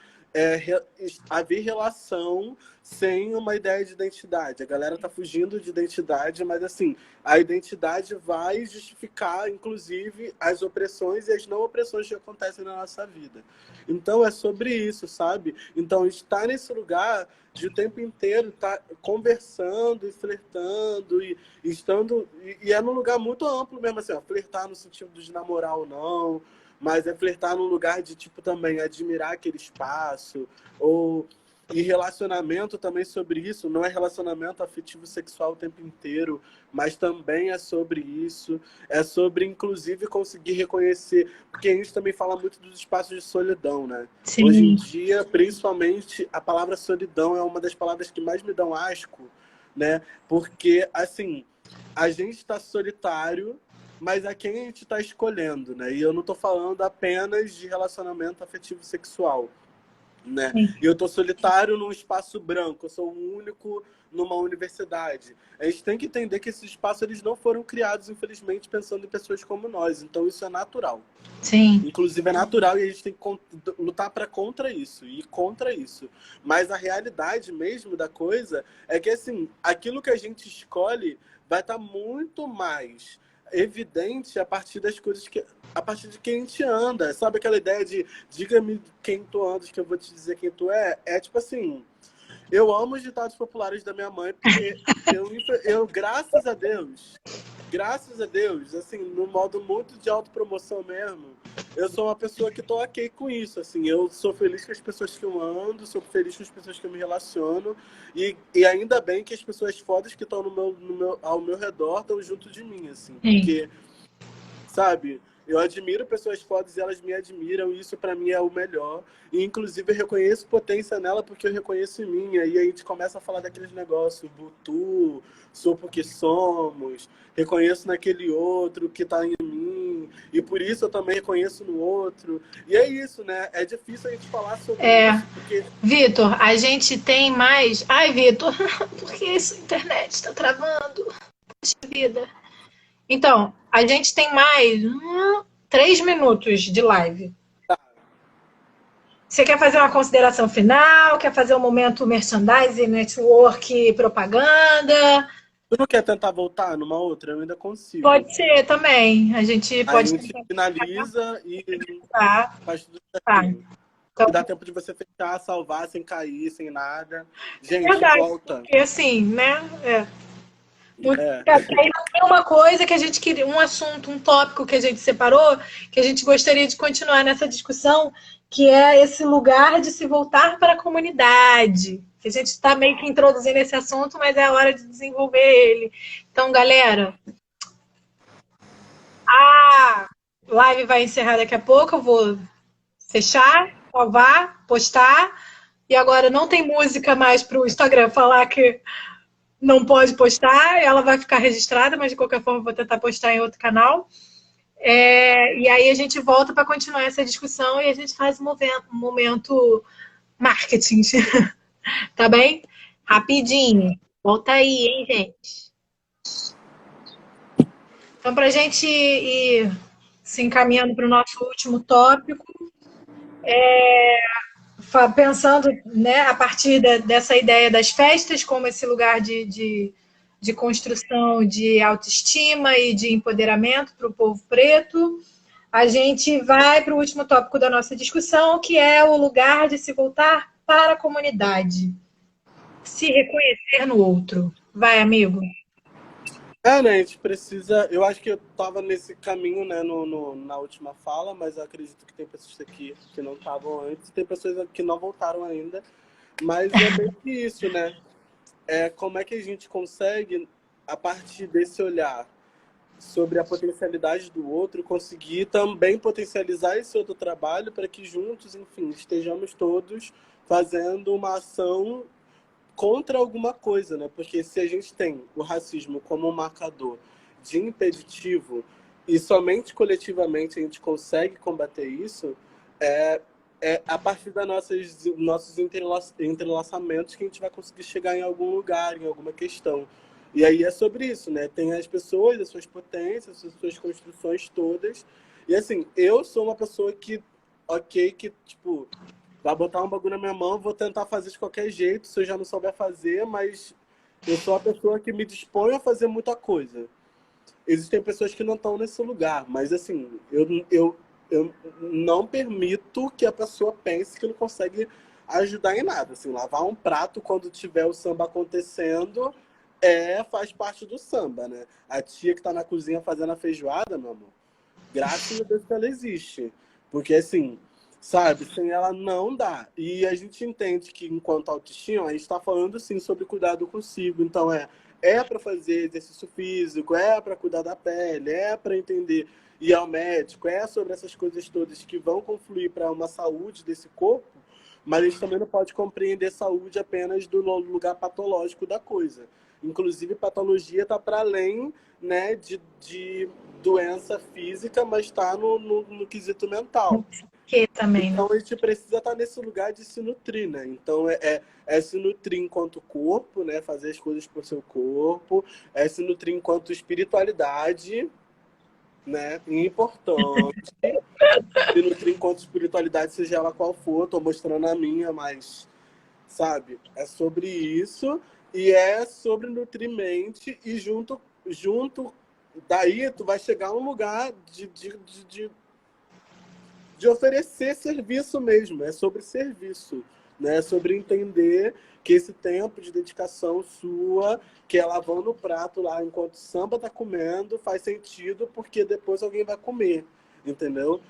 haver relação sem uma ideia de identidade. A galera tá fugindo de identidade, mas, assim, a identidade vai justificar, inclusive, as opressões e as não opressões que acontecem na nossa vida. Então, é sobre isso, sabe? Então, estar nesse lugar de o tempo inteiro estar conversando e flertando e estando... E é num lugar muito amplo mesmo, assim, ó, flertar no sentido de namorar ou não, mas é flertar num lugar de, tipo, também admirar aquele espaço, ou... E relacionamento também sobre isso, não é relacionamento afetivo sexual o tempo inteiro, mas também é sobre isso, é sobre, inclusive, conseguir reconhecer, porque a gente também fala muito dos espaços de solidão, né? Sim. Hoje em dia, principalmente, a palavra solidão é uma das palavras que mais me dão asco, né? Porque, assim, a gente está solitário, mas a quem a gente está escolhendo, né? E eu não estou falando apenas de relacionamento afetivo sexual, né? Eu estou solitário num espaço branco, eu sou o único numa universidade. A gente tem que entender que esses espaços eles não foram criados, infelizmente, pensando em pessoas como nós. Então isso é natural. Sim. Inclusive é natural e a gente tem que lutar contra isso e contra isso. Mas a realidade mesmo da coisa é que, assim, aquilo que a gente escolhe vai estar muito mais evidente a partir das coisas que... a partir de quem a gente anda. Sabe aquela ideia de diga-me quem tu andas que eu vou te dizer quem tu é? É tipo assim, eu amo os ditados populares da minha mãe porque eu graças a Deus, assim, no modo muito de autopromoção mesmo, eu sou uma pessoa que tô ok com isso, assim, eu sou feliz com as pessoas que eu ando, sou feliz com as pessoas que eu me relaciono, e ainda bem que as pessoas fodas que estão ao meu redor estão junto de mim, assim, porque, sabe, eu admiro pessoas fodas e elas me admiram, e isso pra mim é o melhor. E, inclusive, eu reconheço potência nela porque eu reconheço em mim. Aí a gente começa a falar daqueles negócios, Butu, sou porque somos, reconheço naquele outro que tá em mim, e por isso eu também reconheço no outro. E é isso, né? É difícil a gente falar sobre isso, porque... Vitor, a gente tem mais... Ai, Vitor, por que isso? A internet tá travando. Poxa vida. Então, a gente tem mais 3 minutos de live. Você quer fazer uma consideração final? Quer fazer um momento merchandising, network, propaganda? Tu não quer tentar voltar numa outra? Eu ainda consigo. Pode ser também. A gente pode... A gente finaliza e faz tudo Então, certinho. E dá tempo de você fechar, salvar, sem cair, sem nada. Gente, verdade, volta. porque assim, né? Tem uma coisa que a gente queria, um assunto, um tópico que a gente separou, que a gente gostaria de continuar nessa discussão, que é esse lugar de se voltar para a comunidade. Que a gente está meio que introduzindo esse assunto, mas é a hora de desenvolver ele. Então, galera, a live vai encerrar daqui a pouco, eu vou fechar, salvar, postar, e agora não tem música mais para o Instagram falar que não pode postar, ela vai ficar registrada, mas de qualquer forma eu vou tentar postar em outro canal. E aí a gente volta para continuar essa discussão e a gente faz um momento marketing. Tá bem? Rapidinho. Volta aí, hein, gente? Então, para a gente ir se encaminhando para o nosso último tópico, pensando, né, a partir dessa ideia das festas como esse lugar de construção de autoestima e de empoderamento para o povo preto, a gente vai para o último tópico da nossa discussão, que é o lugar de se voltar para a comunidade. Se reconhecer no outro. Vai, amigo. Né, a gente precisa... Eu acho que eu estava nesse caminho, né, na última fala, mas eu acredito que tem pessoas aqui que não estavam antes, tem pessoas que não voltaram ainda, mas é meio que isso, né? Como é que a gente consegue, a partir desse olhar sobre a potencialidade do outro, conseguir também potencializar esse outro trabalho para que juntos, enfim, estejamos todos fazendo uma ação contra alguma coisa, né? Porque se a gente tem o racismo como um marcador de impeditivo e somente coletivamente a gente consegue combater isso, é a partir das nossos entrelaçamentos que a gente vai conseguir chegar em algum lugar, em alguma questão. E aí é sobre isso, né? Tem as pessoas, as suas potências, as suas construções todas. E assim, eu sou uma pessoa que, ok, que, tipo, vai botar um bagulho na minha mão, vou tentar fazer de qualquer jeito, se eu já não souber fazer, mas eu sou a pessoa que me dispõe a fazer muita coisa. Existem pessoas que não estão nesse lugar, mas assim, eu não permito que a pessoa pense que não consegue ajudar em nada. Assim, lavar um prato quando tiver o samba acontecendo faz parte do samba, né? A tia que tá na cozinha fazendo a feijoada, meu amor, graças a Deus que ela existe. Porque assim, sabe, sem ela não dá. E a gente entende que enquanto autoestima, a gente está falando sim sobre cuidado consigo. Então é para fazer exercício físico, é para cuidar da pele, é para entender ir ao médico, é sobre essas coisas todas que vão confluir para uma saúde desse corpo, mas a gente também não pode compreender saúde apenas do lugar patológico da coisa. Inclusive, patologia está para além, né, de doença física, mas está no quesito mental. Que também, né? Então, a gente precisa estar nesse lugar de se nutrir, né? Então, é se nutrir enquanto corpo, né? Fazer as coisas por seu corpo, é se nutrir enquanto espiritualidade, né? Importante. Se nutrir enquanto espiritualidade, seja ela qual for, tô mostrando a minha, mas, sabe? É sobre isso e é sobre nutrimento e junto daí tu vai chegar a um lugar de oferecer serviço mesmo, é sobre serviço, né? É sobre entender que esse tempo de dedicação sua, que é lavando o prato lá enquanto o samba tá comendo, faz sentido porque depois alguém vai comer, entendeu?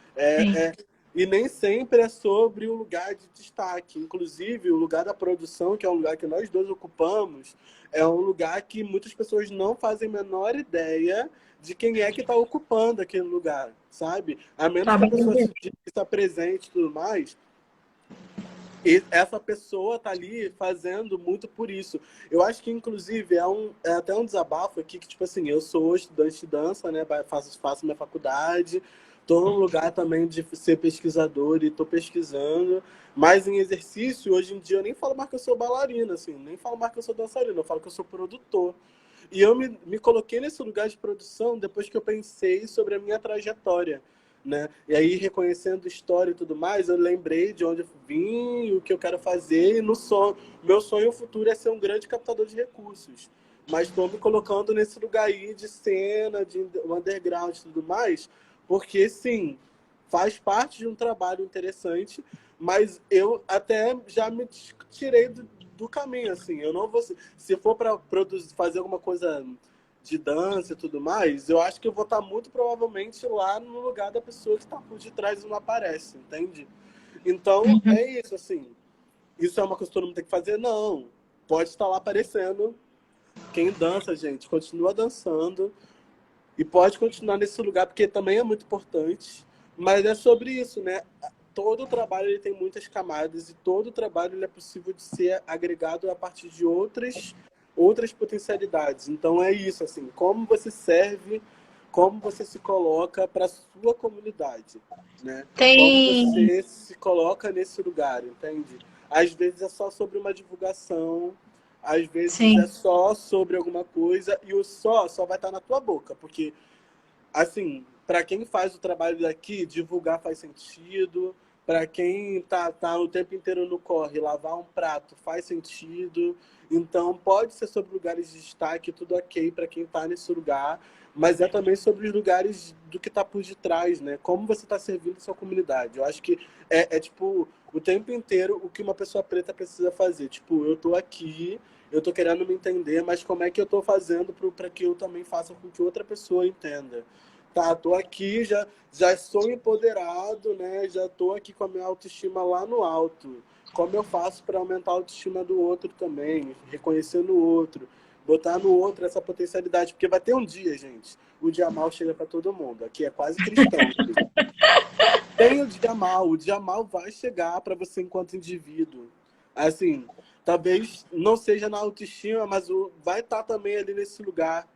E nem sempre é sobre o lugar de destaque. Inclusive, o lugar da produção, que é um lugar que nós dois ocupamos, é um lugar que muitas pessoas não fazem a menor ideia de quem é que está ocupando aquele lugar, sabe? A menos que a pessoa se diga que está presente e tudo mais, e essa pessoa tá ali fazendo muito por isso. Eu acho que, inclusive, é até um desabafo aqui, que, tipo assim, eu sou estudante de dança, né? Faço minha faculdade, tô num lugar também de ser pesquisador e tô pesquisando, mas em exercício, hoje em dia, eu nem falo mais que eu sou bailarina, assim, nem falo mais que eu sou dançarina, eu falo que eu sou produtor. E eu me coloquei nesse lugar de produção depois que eu pensei sobre a minha trajetória, né? E aí, reconhecendo história e tudo mais, eu lembrei de onde eu vim, o que eu quero fazer, e meu sonho futuro é ser um grande captador de recursos. Mas estou me colocando nesse lugar aí de cena, de underground e tudo mais, porque, sim, faz parte de um trabalho interessante, mas eu até já me tirei do caminho, assim. Eu não vou... Se for para fazer alguma coisa de dança e tudo mais, eu acho que eu vou estar muito provavelmente lá no lugar da pessoa que está por detrás e não aparece, entende? Então, é isso, assim. Isso é uma coisa que todo mundo tem que fazer? Não. Pode estar lá aparecendo. Quem dança, gente, continua dançando. E pode continuar nesse lugar, porque também é muito importante. Mas é sobre isso, né? Todo o trabalho ele tem muitas camadas e todo o trabalho ele é possível de ser agregado a partir de outras potencialidades. Então é isso, assim, como você serve, como você se coloca para a sua comunidade, né? Como você se coloca nesse lugar, entende? Às vezes é só sobre uma divulgação, às vezes é só sobre alguma coisa e o só vai estar na tua boca, porque assim, para quem faz o trabalho daqui, divulgar faz sentido. Para quem tá o tempo inteiro no corre, lavar um prato faz sentido. Então, pode ser sobre lugares de destaque, tudo ok para quem está nesse lugar, mas é também sobre os lugares do que está por detrás, né? Como você está servindo a sua comunidade. Eu acho que tipo, o tempo inteiro o que uma pessoa preta precisa fazer. Tipo, eu tô aqui, eu tô querendo me entender, mas como é que eu tô fazendo para que eu também faça com que outra pessoa entenda? Tá, tô aqui, já sou empoderado, né? Já tô aqui com a minha autoestima lá no alto. Como eu faço para aumentar a autoestima do outro também, reconhecer no outro, botar no outro essa potencialidade, porque vai ter um dia, gente, o dia mal chega para todo mundo. Aqui é quase cristão. Tem o dia mal vai chegar para você enquanto indivíduo. Assim, talvez não seja na autoestima, mas vai estar também ali nesse lugar.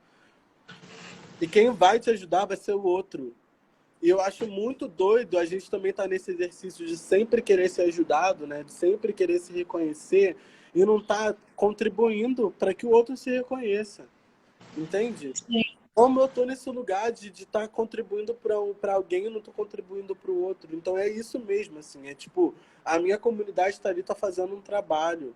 E quem vai te ajudar vai ser o outro. E eu acho muito doido a gente também estar nesse exercício de sempre querer ser ajudado, né? De sempre querer se reconhecer e não estar contribuindo para que o outro se reconheça. Entende? Sim. Como eu tô nesse lugar de estar contribuindo para alguém e não tô contribuindo para o outro. Então é isso mesmo, assim. É tipo, a minha comunidade está ali, tá fazendo um trabalho.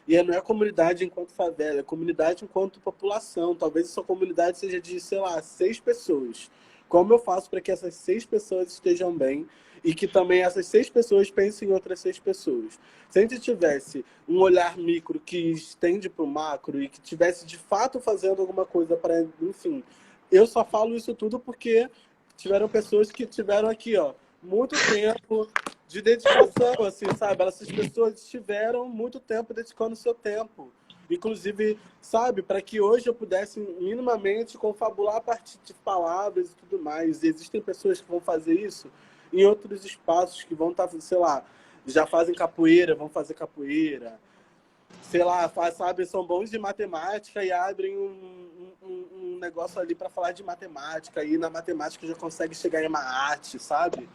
E não é comunidade enquanto favela, é comunidade enquanto população. Talvez essa comunidade seja de, sei lá, 6 pessoas. Como eu faço para que essas 6 pessoas estejam bem e que também essas 6 pessoas pensem em outras 6 pessoas? Se a gente tivesse um olhar micro que estende para o macro e que tivesse de fato fazendo alguma coisa para, enfim, eu só falo isso tudo porque tiveram pessoas que tiveram aqui, ó, muito tempo de dedicação, assim, sabe? Essas pessoas tiveram muito tempo dedicando o seu tempo. Inclusive, sabe, para que hoje eu pudesse minimamente confabular a partir de palavras e tudo mais. E existem pessoas que vão fazer isso em outros espaços, que vão estar, sei lá, já fazem capoeira, vão fazer capoeira. Sei lá, sabe, são bons de matemática e abrem um negócio ali para falar de matemática. E na matemática já consegue chegar em uma arte, sabe?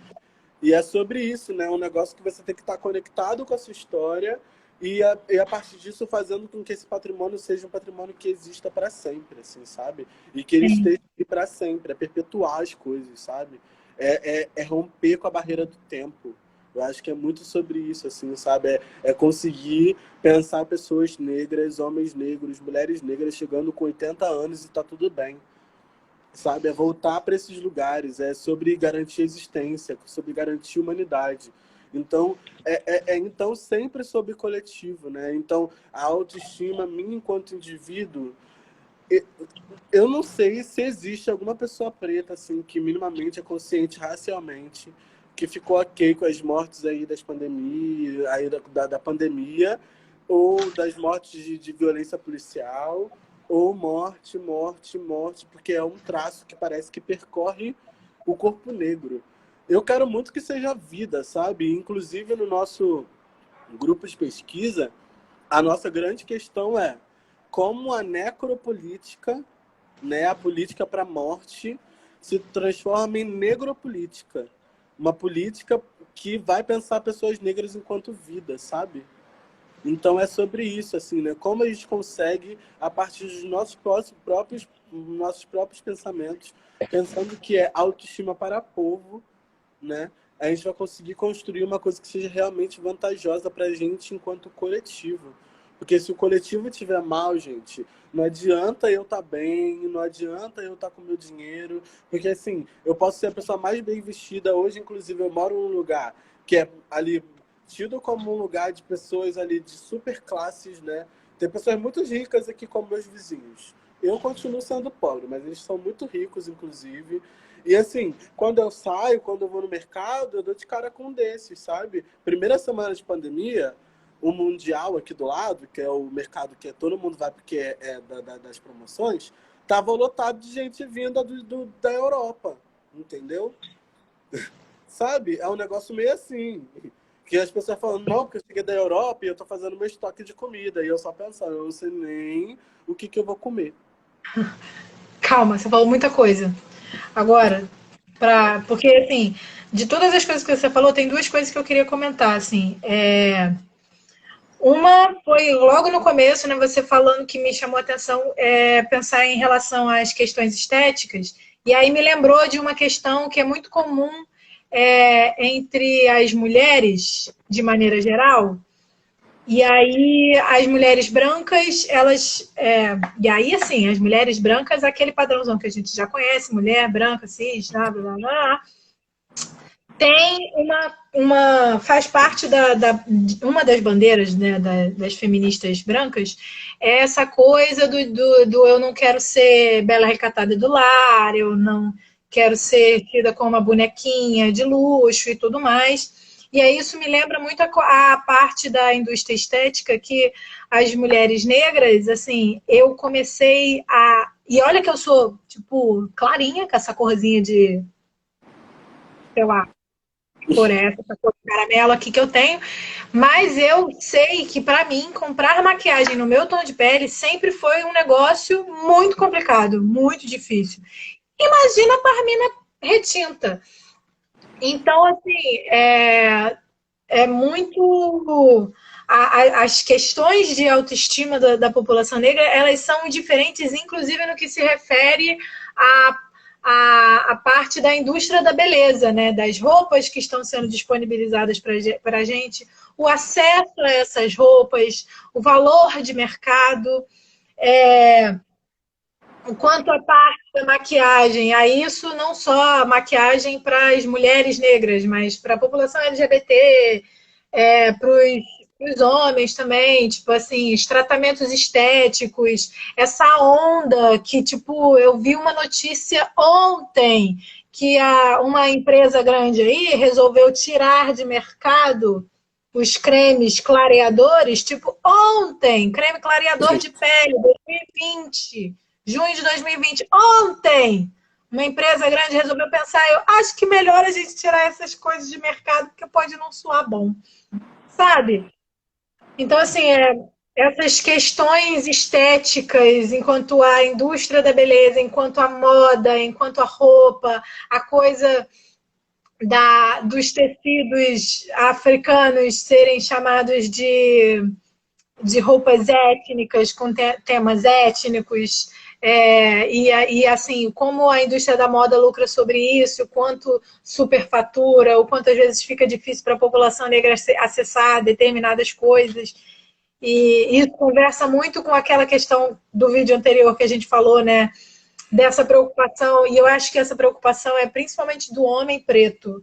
E é sobre isso, né? Um negócio que você tem que estar conectado com a sua história e a partir disso fazendo com que esse patrimônio seja um patrimônio que exista para sempre, assim, sabe? E que ele esteja aqui para sempre, é perpetuar as coisas, sabe? É romper com a barreira do tempo. Eu acho que é muito sobre isso, assim, sabe? É conseguir pensar pessoas negras, homens negros, mulheres negras chegando com 80 anos e tá tudo bem. Sabe, é voltar para esses lugares, é sobre garantir existência, sobre garantir humanidade. Então, então sempre sobre coletivo, né? Então, a autoestima minha enquanto indivíduo, eu não sei se existe alguma pessoa preta assim que minimamente é consciente racialmente, que ficou ok com as mortes aí das pandemias, aí da pandemia, ou das mortes de violência policial, ou morte, porque é um traço que parece que percorre o corpo negro. Eu quero muito que seja vida, sabe? Inclusive no nosso grupo de pesquisa, a nossa grande questão é como a necropolítica, né, a política para a morte, se transforma em negropolítica. Uma política que vai pensar pessoas negras enquanto vida, sabe? Então é sobre isso, assim, né? Como a gente consegue, a partir dos nossos próprios pensamentos, pensando que é autoestima para povo, né? A gente vai conseguir construir uma coisa que seja realmente vantajosa para a gente enquanto coletivo. Porque se o coletivo estiver mal, gente, não adianta eu estar bem, não adianta eu estar com meu dinheiro, porque assim, eu posso ser a pessoa mais bem vestida. Hoje, inclusive, eu moro num lugar que é ali tido como um lugar de pessoas ali de super classes, né? Tem pessoas muito ricas aqui como meus vizinhos. Eu continuo sendo pobre, mas eles são muito ricos, inclusive. E assim, quando eu saio, quando eu vou no mercado, eu dou de cara com um desses, sabe? Primeira semana de pandemia, o Mundial aqui do lado, que é o mercado que todo mundo vai porque das promoções, tava lotado de gente vinda da Europa, entendeu? Sabe? É um negócio meio assim. Que as pessoas falam, não, porque eu cheguei da Europa e eu tô fazendo meu estoque de comida. E eu só pensando, eu não sei nem o que eu vou comer. Calma, você falou muita coisa. Agora, porque assim, de todas as coisas que você falou, tem duas coisas que eu queria comentar, assim. Uma foi logo no começo, né, você falando que me chamou a atenção pensar em relação às questões estéticas, e aí me lembrou de uma questão que é muito comum entre as mulheres, de maneira geral, e aí as mulheres brancas, elas. E aí, assim, as mulheres brancas, aquele padrãozão que a gente já conhece, mulher branca, cis, blá, blá, blá, blá, tem faz parte uma das bandeiras, né, das feministas brancas, é essa coisa do eu não quero ser bela recatada do lar, eu não quero ser tida como uma bonequinha de luxo e tudo mais. E aí isso me lembra muito a parte da indústria estética que as mulheres negras, assim, eu comecei a... E olha que eu sou, tipo, clarinha, com essa corzinha de, sei lá, essa cor de caramelo aqui que eu tenho, mas eu sei que para mim comprar maquiagem no meu tom de pele sempre foi um negócio muito complicado, muito difícil. Imagina para a mina retinta. Então, assim, é muito... as questões de autoestima da população negra, elas são diferentes, inclusive no que se refere à parte da indústria da beleza, né? Das roupas que estão sendo disponibilizadas para a gente, o acesso a essas roupas, o valor de mercado, o quanto a parte da maquiagem, a isso não só a maquiagem para as mulheres negras, mas para a população LGBT, para os homens também, tipo assim, os tratamentos estéticos, essa onda que, tipo, eu vi uma notícia ontem que uma empresa grande aí resolveu tirar de mercado os cremes clareadores, tipo, ontem, creme clareador de pele, 2020, junho de 2020, ontem, uma empresa grande resolveu pensar, eu acho que melhor a gente tirar essas coisas de mercado, porque pode não soar bom, sabe? Então, assim, essas questões estéticas, enquanto a indústria da beleza, enquanto a moda, enquanto a roupa, a coisa dos tecidos africanos serem chamados de roupas étnicas, com temas étnicos, e assim, como a indústria da moda lucra sobre isso, o quanto superfatura, o quanto às vezes fica difícil para a população negra acessar determinadas coisas. E isso conversa muito com aquela questão do vídeo anterior que a gente falou, né? Dessa preocupação, e eu acho que essa preocupação é principalmente do homem preto,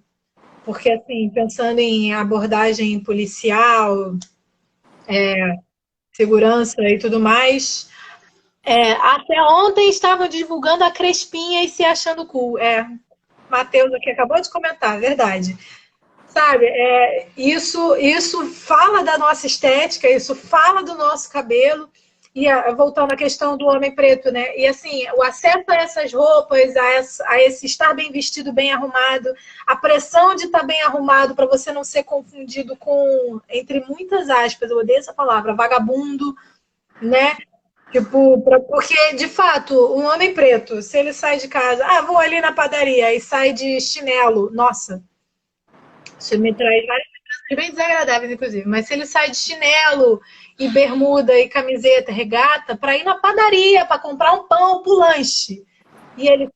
porque, assim, pensando em abordagem policial, segurança e tudo mais, até ontem estavam divulgando a Crespinha e se achando cool. Matheus aqui acabou de comentar, verdade. Sabe, isso fala da nossa estética, isso fala do nosso cabelo, e voltando à questão do homem preto, né? E assim, o acesso a essas roupas, a esse estar bem vestido, bem arrumado, a pressão de estar bem arrumado para você não ser confundido com, entre muitas aspas, eu odeio essa palavra, vagabundo, né? Tipo, porque, de fato, um homem preto, se ele sai de casa, vou ali na padaria e sai de chinelo, nossa, isso me traz várias sensações bem desagradáveis, inclusive. Mas se ele sai de chinelo e bermuda e camiseta, regata, para ir na padaria, para comprar um pão pro lanche, e ele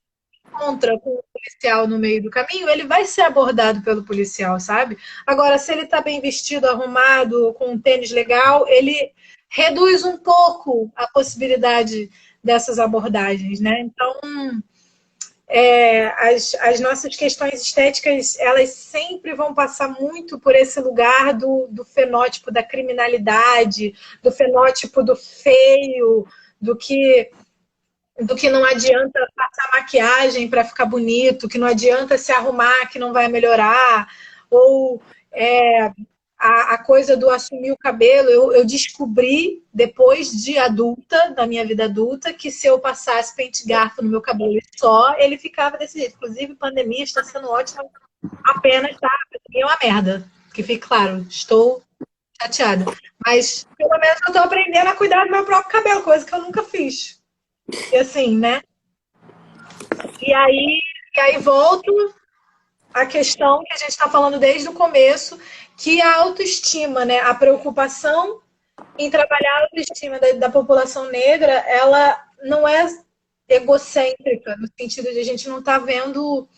encontra com o policial no meio do caminho, ele vai ser abordado pelo policial, sabe? Agora, se ele está bem vestido, arrumado, com um tênis legal, ele reduz um pouco a possibilidade dessas abordagens, né? Então, as nossas questões estéticas, elas sempre vão passar muito por esse lugar do fenótipo da criminalidade, do fenótipo do feio, do que não adianta passar maquiagem para ficar bonito, que não adianta se arrumar, que não vai melhorar, ou a coisa do assumir o cabelo. Eu descobri, depois de adulta, da minha vida adulta, que se eu passasse pente garfo no meu cabelo e só, ele ficava desse jeito. Inclusive, pandemia está sendo ótima, apenas, tá? É uma merda. Que fique claro, estou chateada. Mas, pelo menos, eu estou aprendendo a cuidar do meu próprio cabelo, coisa que eu nunca fiz. E assim, né? E aí volto à questão que a gente está falando desde o começo, que a autoestima, né? A preocupação em trabalhar a autoestima da população negra, ela não é egocêntrica, no sentido de a gente não tá vendo,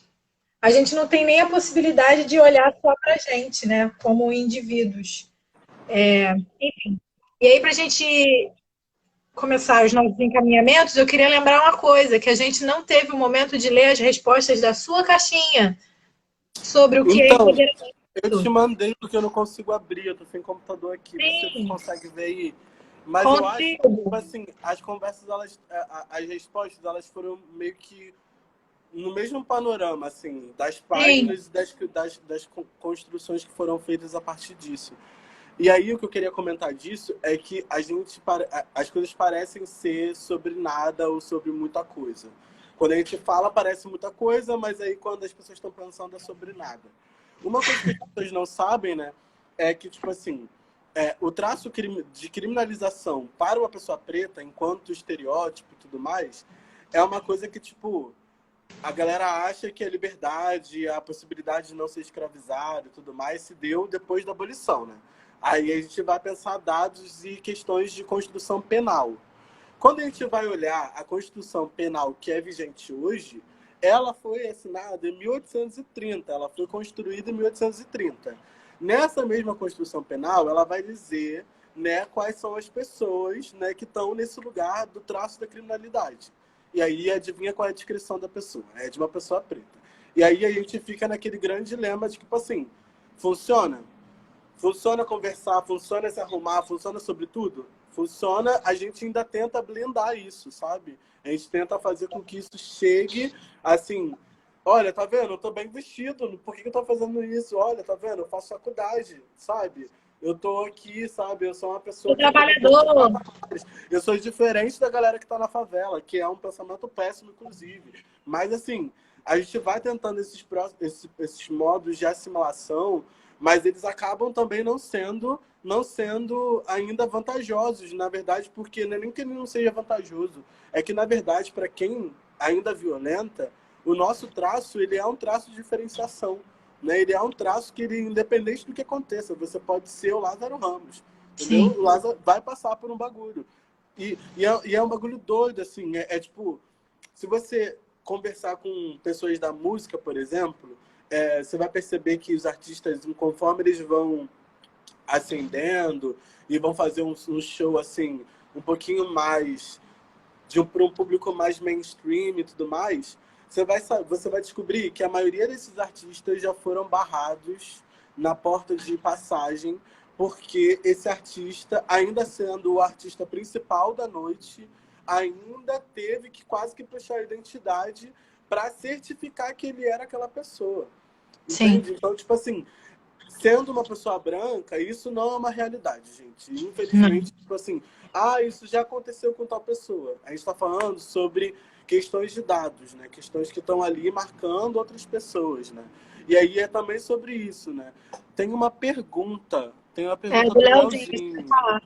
a gente não tem nem a possibilidade de olhar só pra gente, né? Como indivíduos. Enfim. E aí, pra gente começar os nossos encaminhamentos, eu queria lembrar uma coisa, que a gente não teve o momento de ler as respostas da sua caixinha sobre o que então, é empoderamento. Eu te mandei porque eu não consigo abrir, eu tô sem computador aqui. Sim. Você consegue ver aí? Mas Consigo. eu acho que, tipo assim, as conversas, as respostas, elas foram meio que no mesmo panorama, assim, das páginas e das construções que foram feitas a partir disso. E aí o que eu queria comentar disso é que as coisas parecem ser sobre nada ou sobre muita coisa. Quando a gente fala, parece muita coisa, mas aí quando as pessoas estão pensando é sobre nada. Uma coisa que as pessoas não sabem, né, é que, tipo assim, o traço de criminalização para uma pessoa preta, enquanto estereótipo e tudo mais, é uma coisa que, tipo, a galera acha que a liberdade, a possibilidade de não ser escravizado e tudo mais se deu depois da abolição, né? Aí a gente vai pensar dados e questões de construção penal. Quando a gente vai olhar a Constituição Penal que é vigente hoje, ela foi assinada em 1830, ela foi construída em 1830. Nessa mesma Constituição Penal, ela vai dizer, né, quais são as pessoas, né, que estão nesse lugar do traço da criminalidade. E aí adivinha qual é a descrição da pessoa? É de uma pessoa preta. E aí a gente fica naquele grande dilema de, tipo assim, funciona? Funciona conversar, funciona se arrumar, funciona sobre tudo? Funciona, a gente ainda tenta blindar isso, sabe? A gente tenta fazer com que isso chegue, assim, olha, tá vendo? Eu tô bem vestido, por que eu tô fazendo isso? Olha, tá vendo? Eu faço faculdade, sabe? Eu tô aqui, sabe? Eu sou uma pessoa O trabalhador. eu sou diferente da galera que tá na favela, que é um pensamento péssimo, inclusive. Mas, assim, a gente vai tentando esses modos de assimilação, mas eles acabam também não sendo ainda vantajosos, na verdade, porque não é nem que ele não seja vantajoso, é que, na verdade, para quem ainda violenta, o nosso traço, ele é um traço de diferenciação, né? Ele é um traço que, ele, independente do que aconteça, você pode ser o Lázaro Ramos, entendeu? Sim. O Lázaro vai passar por um bagulho. E é um bagulho doido, assim, tipo, se você conversar com pessoas da música, por exemplo, você vai perceber que os artistas, conforme eles vão ascendendo e vão fazer um show assim um pouquinho mais para um público mais mainstream e tudo mais, você vai descobrir que a maioria desses artistas já foram barrados na porta de passagem, porque esse artista, ainda sendo o artista principal da noite, ainda teve que quase que puxar a identidade para certificar que ele era aquela pessoa. Entende? Sim. Então, tipo assim, sendo uma pessoa branca, isso não é uma realidade, gente. Não. Infelizmente, tipo assim, isso já aconteceu com tal pessoa. A gente está falando sobre questões de dados, né? Questões que estão ali marcando outras pessoas, né? E aí é também sobre isso, né? Tem uma pergunta Do do Leozinho, deixa eu Leozinho. falar.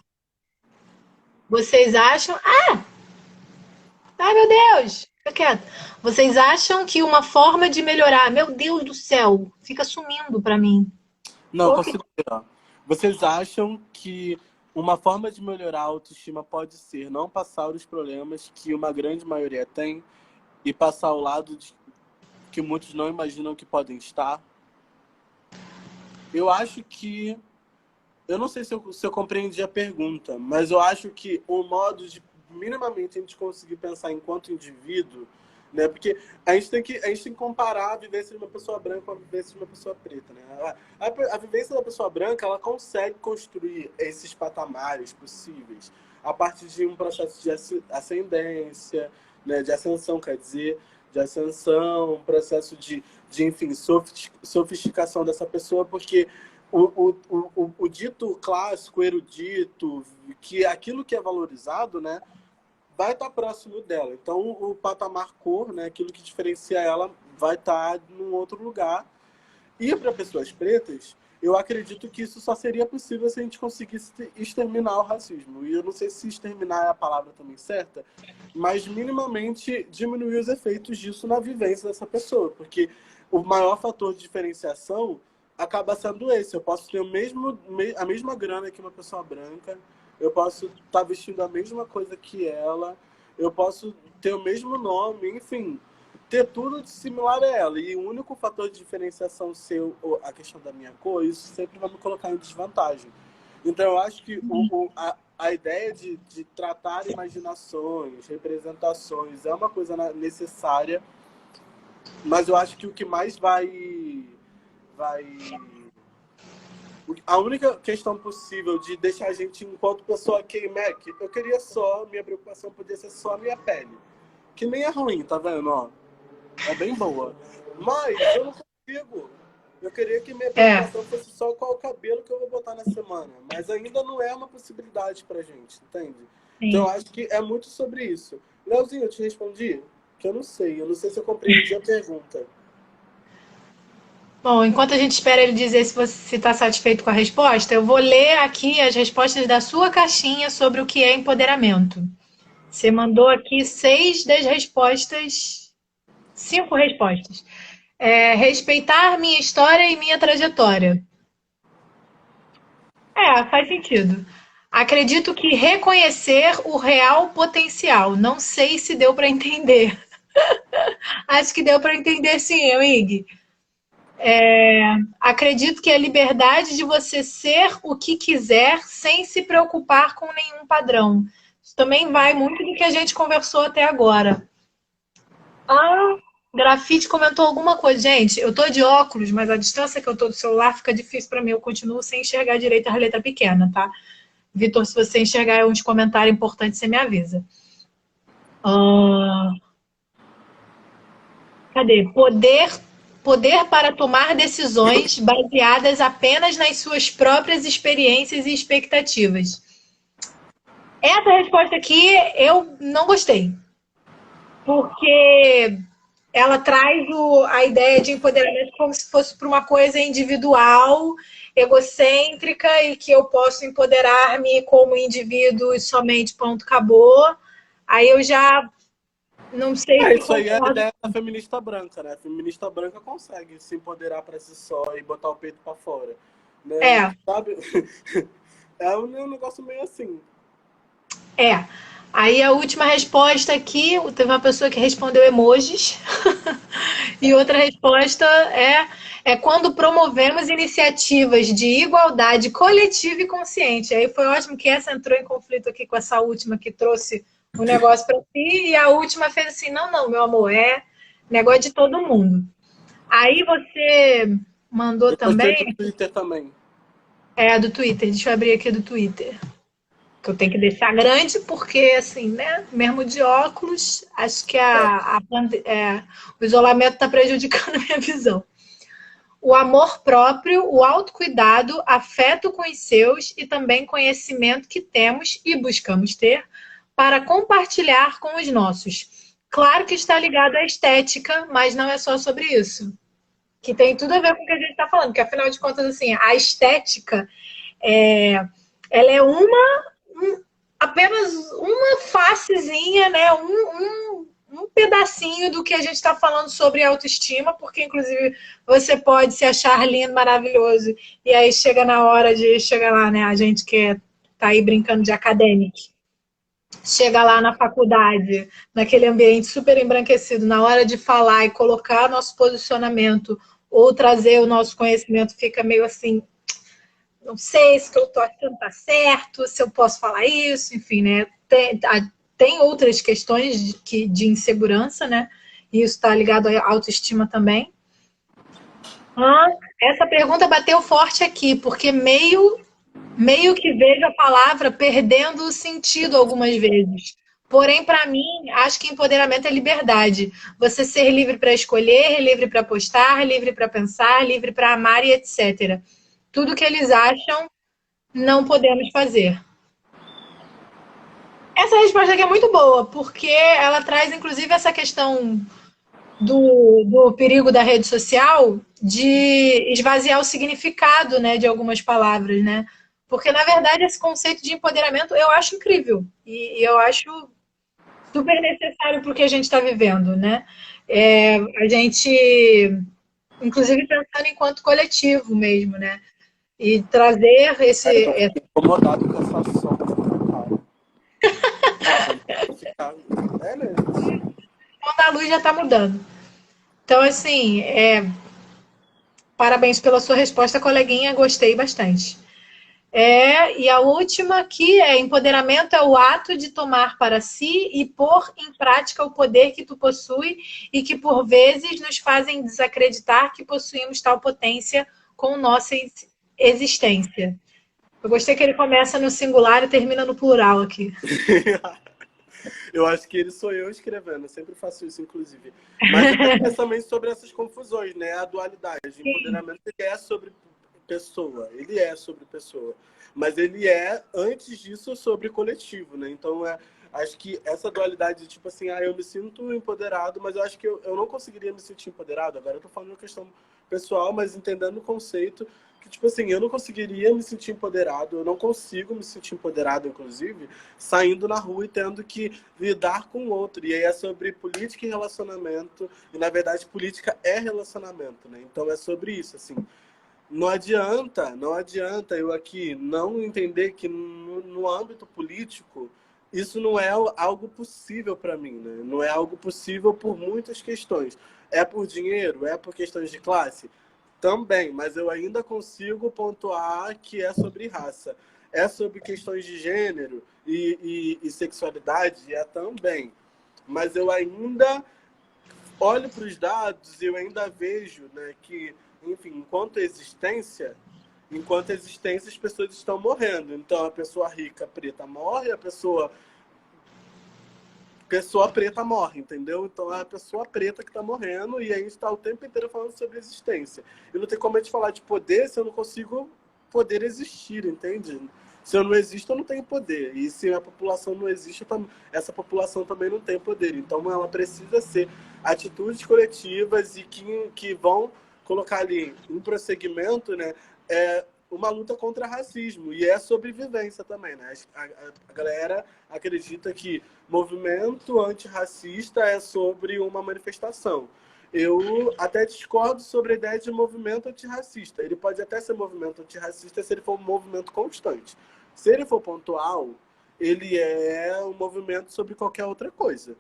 Vocês acham... Ai, meu Deus! Fica quieto. Vocês acham que uma forma de melhorar... Meu Deus do céu! Fica sumindo pra mim. Não, considera. Vocês acham que uma forma de melhorar a autoestima pode ser não passar os problemas que uma grande maioria tem e passar ao lado que muitos não imaginam que podem estar? Eu acho que... Eu não sei se eu compreendi a pergunta, mas eu acho que o modo de minimamente a gente conseguir pensar enquanto indivíduo, né? Porque a gente tem que comparar a vivência de uma pessoa branca com a vivência de uma pessoa preta, né? A vivência da pessoa branca, ela consegue construir esses patamares possíveis a partir de um processo de ascendência, né? De ascensão, quer dizer, de ascensão, um processo enfim, sofisticação dessa pessoa, porque o dito clássico, erudito, que aquilo que é valorizado, né, vai estar próximo dela. Então, o patamar cor, né, aquilo que diferencia ela, vai estar num outro lugar. E para pessoas pretas, eu acredito que isso só seria possível se a gente conseguisse exterminar o racismo. E eu não sei se exterminar é a palavra também certa, mas minimamente diminuir os efeitos disso na vivência dessa pessoa. Porque o maior fator de diferenciação acaba sendo esse. Eu posso ter a mesma grana que uma pessoa branca, eu posso estar vestindo a mesma coisa que ela, eu posso ter o mesmo nome, enfim, ter tudo de similar a ela. E o único fator de diferenciação ser a questão da minha cor, isso sempre vai me colocar em desvantagem. Então, eu acho que a ideia de tratar imaginações, representações, é uma coisa necessária, mas eu acho que o que mais vai... A única questão possível de deixar a gente, enquanto pessoa K-Mac, eu queria só, minha preocupação podia ser só a minha pele. Que nem é ruim, tá vendo? Ó, é bem boa. Mas eu não consigo. Eu queria que minha preocupação fosse só qual o cabelo que eu vou botar na semana. Mas ainda não é uma possibilidade pra gente, entende? Sim. Então eu acho que é muito sobre isso. Leozinho, eu te respondi? Que eu não sei se eu compreendi a pergunta. Bom, enquanto a gente espera ele dizer se está satisfeito com a resposta, eu vou ler aqui as respostas da sua caixinha sobre o que é empoderamento. Você mandou aqui 6 das respostas 5 respostas. Respeitar minha história e minha trajetória. Faz sentido. Acredito que reconhecer o real potencial. Não sei se deu para entender. Acho que deu para entender sim, eu, Ig. Acredito que a liberdade de você ser o que quiser sem se preocupar com nenhum padrão. Isso também vai muito do que a gente conversou até agora. Ah, Grafite comentou alguma coisa. Gente, eu tô de óculos, mas a distância que eu tô do celular fica difícil para mim. Eu continuo sem enxergar direito a letra pequena, tá? Vitor, se você enxergar uns comentários importantes, você me avisa. Cadê? Poder para tomar decisões baseadas apenas nas suas próprias experiências e expectativas. Essa resposta aqui eu não gostei, porque ela traz a ideia de empoderamento como se fosse para uma coisa individual, egocêntrica e que eu posso empoderar-me como indivíduo e somente ponto, acabou. Aí eu já não sei se Isso aí é a concordo. ideia da feminista branca, né? A feminista branca consegue se empoderar para si só e botar o peito para fora. Né? É, Sabe? É um negócio meio assim. é. Aí a última resposta aqui, teve uma pessoa que respondeu emojis. E outra resposta é quando promovemos iniciativas de igualdade coletiva e consciente. Aí foi ótimo que essa entrou em conflito aqui com essa última que trouxe o negócio para si, e a última fez assim: não, não, meu amor, é negócio de todo mundo. Aí você mandou Eu gostei também, do Twitter também. do Twitter, deixa eu abrir aqui do Twitter. Que eu tenho que deixar grande, porque, assim, né? Mesmo de óculos, acho que o isolamento está prejudicando a minha visão. O amor próprio, o autocuidado, afeto com os seus e também conhecimento que temos e buscamos ter para compartilhar com os nossos. Claro que está ligado à estética, mas não é só sobre isso. Que tem tudo a ver com o que a gente está falando, que afinal de contas, assim, a estética ela é apenas uma facezinha, né? Um pedacinho do que a gente está falando sobre autoestima, porque inclusive você pode se achar lindo, maravilhoso, e aí chega na hora de chegar lá, né? A gente que tá aí brincando de acadêmico, chega lá na faculdade, naquele ambiente super embranquecido, na hora de falar e colocar nosso posicionamento ou trazer o nosso conhecimento, fica meio assim, não sei se o que eu estou achando está certo, se eu posso falar isso, enfim, né? Tem outras questões de insegurança, né? E isso está ligado à autoestima também. Essa pergunta bateu forte aqui, porque meio que vejo a palavra perdendo o sentido algumas vezes. Porém, para mim, acho que empoderamento é liberdade. Você ser livre para escolher, livre para postar, livre para pensar, livre para amar e etc. Tudo que eles acham não podemos fazer. Essa resposta aqui é muito boa, porque ela traz, inclusive, essa questão do perigo da rede social de esvaziar o significado, né, de algumas palavras, né? Porque, na verdade, esse conceito de empoderamento eu acho incrível. E eu acho super necessário para o que a gente está vivendo, né? A gente, inclusive, pensando enquanto coletivo mesmo, né? E trazer esse. Eu tô incomodado com essa sombra cara. É mesmo. Quando a luz já está mudando. Então, assim, parabéns pela sua resposta, coleguinha, gostei bastante. E a última aqui é: empoderamento é o ato de tomar para si e pôr em prática o poder que tu possui e que por vezes nos fazem desacreditar que possuímos tal potência com nossa existência. Eu gostei que ele começa no singular e termina no plural aqui. Eu acho que ele sou eu escrevendo, eu sempre faço isso, inclusive. Mas é pensamento sobre essas confusões, né? A dualidade. O empoderamento ele é sobre pessoa, ele é sobre pessoa. Mas ele é, antes disso, sobre coletivo, né? Então, acho que essa dualidade, tipo assim, eu me sinto empoderado, mas eu acho que eu não conseguiria me sentir empoderado. Agora eu tô falando uma questão pessoal, mas entendendo o conceito que, tipo assim, eu não conseguiria me sentir empoderado, eu não consigo me sentir empoderado, inclusive, saindo na rua e tendo que lidar com o outro. E aí é sobre política e relacionamento, e na verdade política é relacionamento, né? Então é sobre isso, assim. Não adianta eu aqui não entender que no âmbito político isso não é algo possível para mim, né? Não é algo possível por muitas questões. É por dinheiro? É por questões de classe? Também, mas eu ainda consigo pontuar que é sobre raça. É sobre questões de gênero e sexualidade? É também. Mas eu ainda olho para os dados e eu ainda vejo, né, que, enfim, enquanto existência as pessoas estão morrendo. Então a pessoa rica, preta, morre, a pessoa preta morre, entendeu? Então é a pessoa preta que está morrendo e a gente está o tempo inteiro falando sobre existência. E não tem como a gente falar de poder se eu não consigo poder existir, entende? Se eu não existo, eu não tenho poder. E se a população não existe, essa população também não tem poder. Então ela precisa ser atitudes coletivas e que vão colocar ali um prosseguimento, né? Uma luta contra racismo, e é sobrevivência também, né? A galera acredita que movimento antirracista é sobre uma manifestação. Eu até discordo sobre a ideia de movimento antirracista. Ele pode até ser movimento antirracista se ele for um movimento constante. Se ele for pontual, ele é um movimento sobre qualquer outra coisa,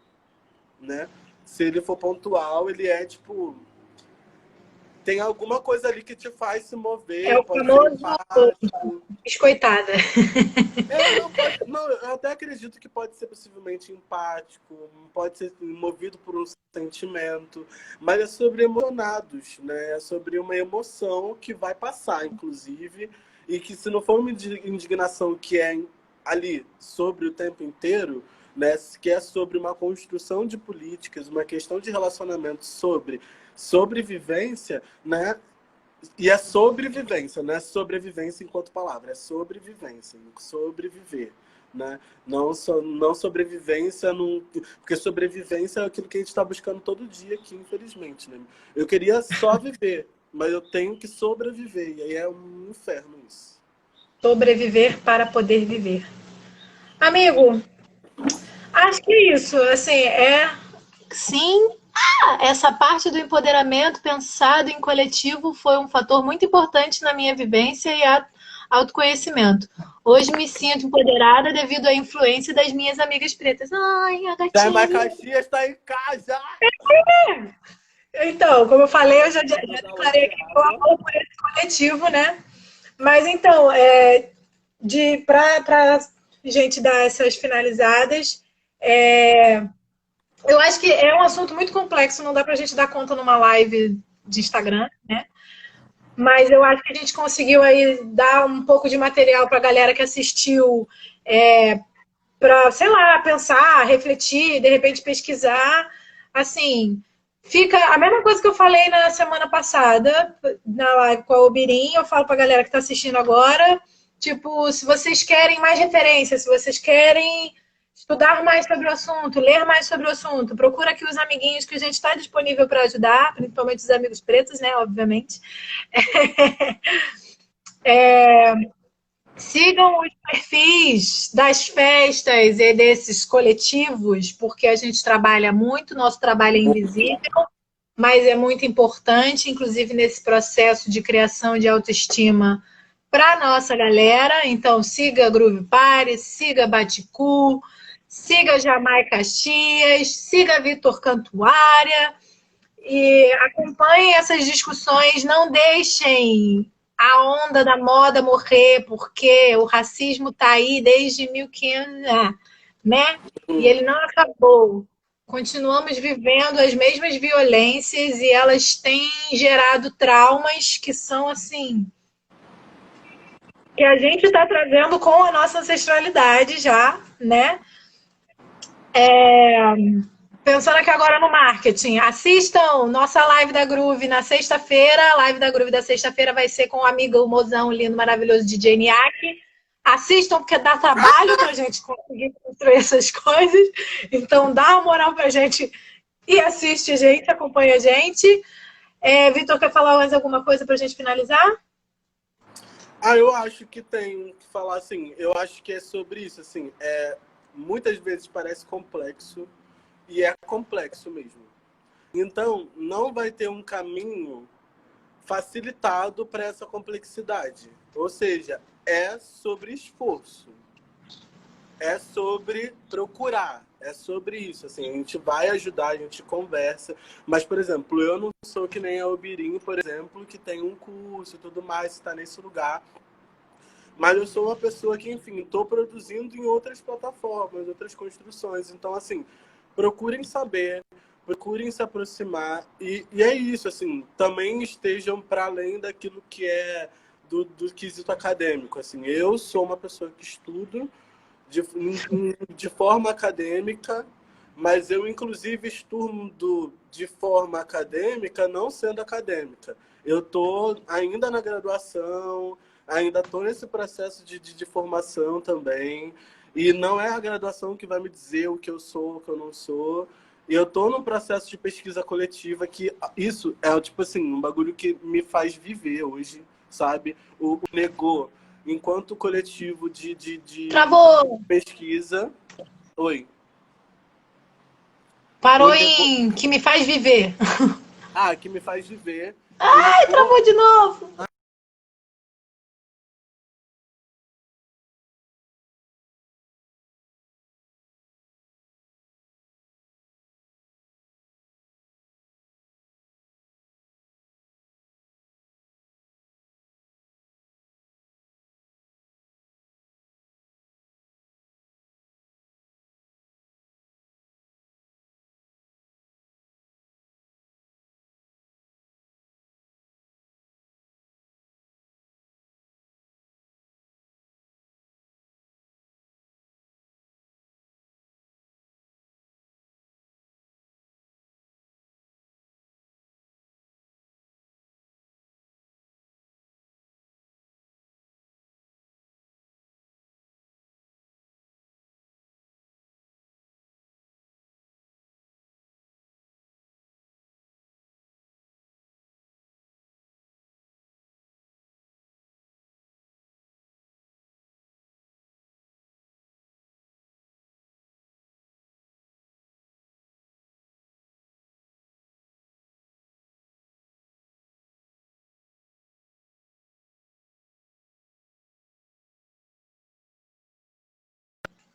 né? Se ele for pontual, ele é tipo... Tem alguma coisa ali que te faz se mover. É o famoso biscoitada. Eu até acredito que pode ser possivelmente empático, pode ser movido por um sentimento, mas é sobre emocionados, né? É sobre uma emoção que vai passar, inclusive, e que se não for uma indignação que é ali sobre o tempo inteiro, né? Que é sobre uma construção de políticas, uma questão de relacionamento sobre sobrevivência, né? E é sobrevivência, não é sobrevivência enquanto palavra, é sobrevivência, sobreviver, né? Não sobrevivência, porque sobrevivência é aquilo que a gente está buscando todo dia aqui, infelizmente, né? Eu queria só viver, mas eu tenho que sobreviver, e aí é um inferno isso. Sobreviver para poder viver. Amigo, acho que é isso, assim, sim, essa parte do empoderamento pensado em coletivo foi um fator muito importante na minha vivência e autoconhecimento. Hoje me sinto empoderada devido à influência das minhas amigas pretas. Ai, a gatinha. Mas Caxias está em casa! Então, como eu falei, eu já declarei que eu amo por esse coletivo, né? Mas então, para gente dar essas finalizadas, eu acho que é um assunto muito complexo, não dá pra gente dar conta numa live de Instagram, né? Mas eu acho que a gente conseguiu aí dar um pouco de material pra galera que assistiu, pra, sei lá, pensar, refletir, de repente pesquisar. Assim, fica a mesma coisa que eu falei na semana passada, na live com a Obirim, eu falo pra galera que tá assistindo agora, tipo, se vocês querem mais referências, se vocês querem estudar mais sobre o assunto, ler mais sobre o assunto, procura aqui os amiguinhos que a gente está disponível para ajudar, principalmente os amigos pretos, né, obviamente. Sigam os perfis das festas e desses coletivos, porque a gente trabalha muito, nosso trabalho é invisível, mas é muito importante, inclusive nesse processo de criação de autoestima para nossa galera. Então, siga Groove Party, siga Baticu, siga Jamai Caxias, siga Vitor Cantuária e acompanhem essas discussões, não deixem a onda da moda morrer, porque o racismo está aí desde 1500, né? E ele não acabou. Continuamos vivendo as mesmas violências e elas têm gerado traumas que são assim... que a gente está trazendo com a nossa ancestralidade já, né? Pensando aqui agora no marketing, assistam nossa live da Groove na sexta-feira. A live da Groove da sexta-feira vai ser com o amigo mozão lindo, maravilhoso DJ Niak. Assistam, porque dá trabalho pra gente conseguir construir essas coisas. Então dá uma moral pra gente e assiste a gente, acompanha a gente. Vitor, quer falar mais alguma coisa para a gente finalizar? Eu acho que tem que falar assim, eu acho que é sobre isso, assim, muitas vezes parece complexo e é complexo mesmo. Então, não vai ter um caminho facilitado para essa complexidade. Ou seja, é sobre esforço, é sobre procurar, é sobre isso. Assim, a gente vai ajudar, a gente conversa, mas, por exemplo, eu não sou que nem a Obirim, por exemplo, que tem um curso e tudo mais, está nesse lugar. Mas eu sou uma pessoa que, enfim, estou produzindo em outras plataformas, outras construções. Então, assim, procurem saber, procurem se aproximar. E é isso, assim, também estejam para além daquilo que é do quesito acadêmico. Assim, eu sou uma pessoa que estudo de forma acadêmica, mas eu, inclusive, estudo de forma acadêmica não sendo acadêmica. Eu estou ainda na graduação, ainda estou nesse processo de formação também, e não é a graduação que vai me dizer o que eu sou, o que eu não sou. Eu estou num processo de pesquisa coletiva que isso é, tipo assim, um bagulho que me faz viver hoje, sabe? O Negô, enquanto coletivo de Travou! pesquisa... Oi. O Parou Negô... em que me faz viver. que me faz viver. O Ai, Negô... travou de novo!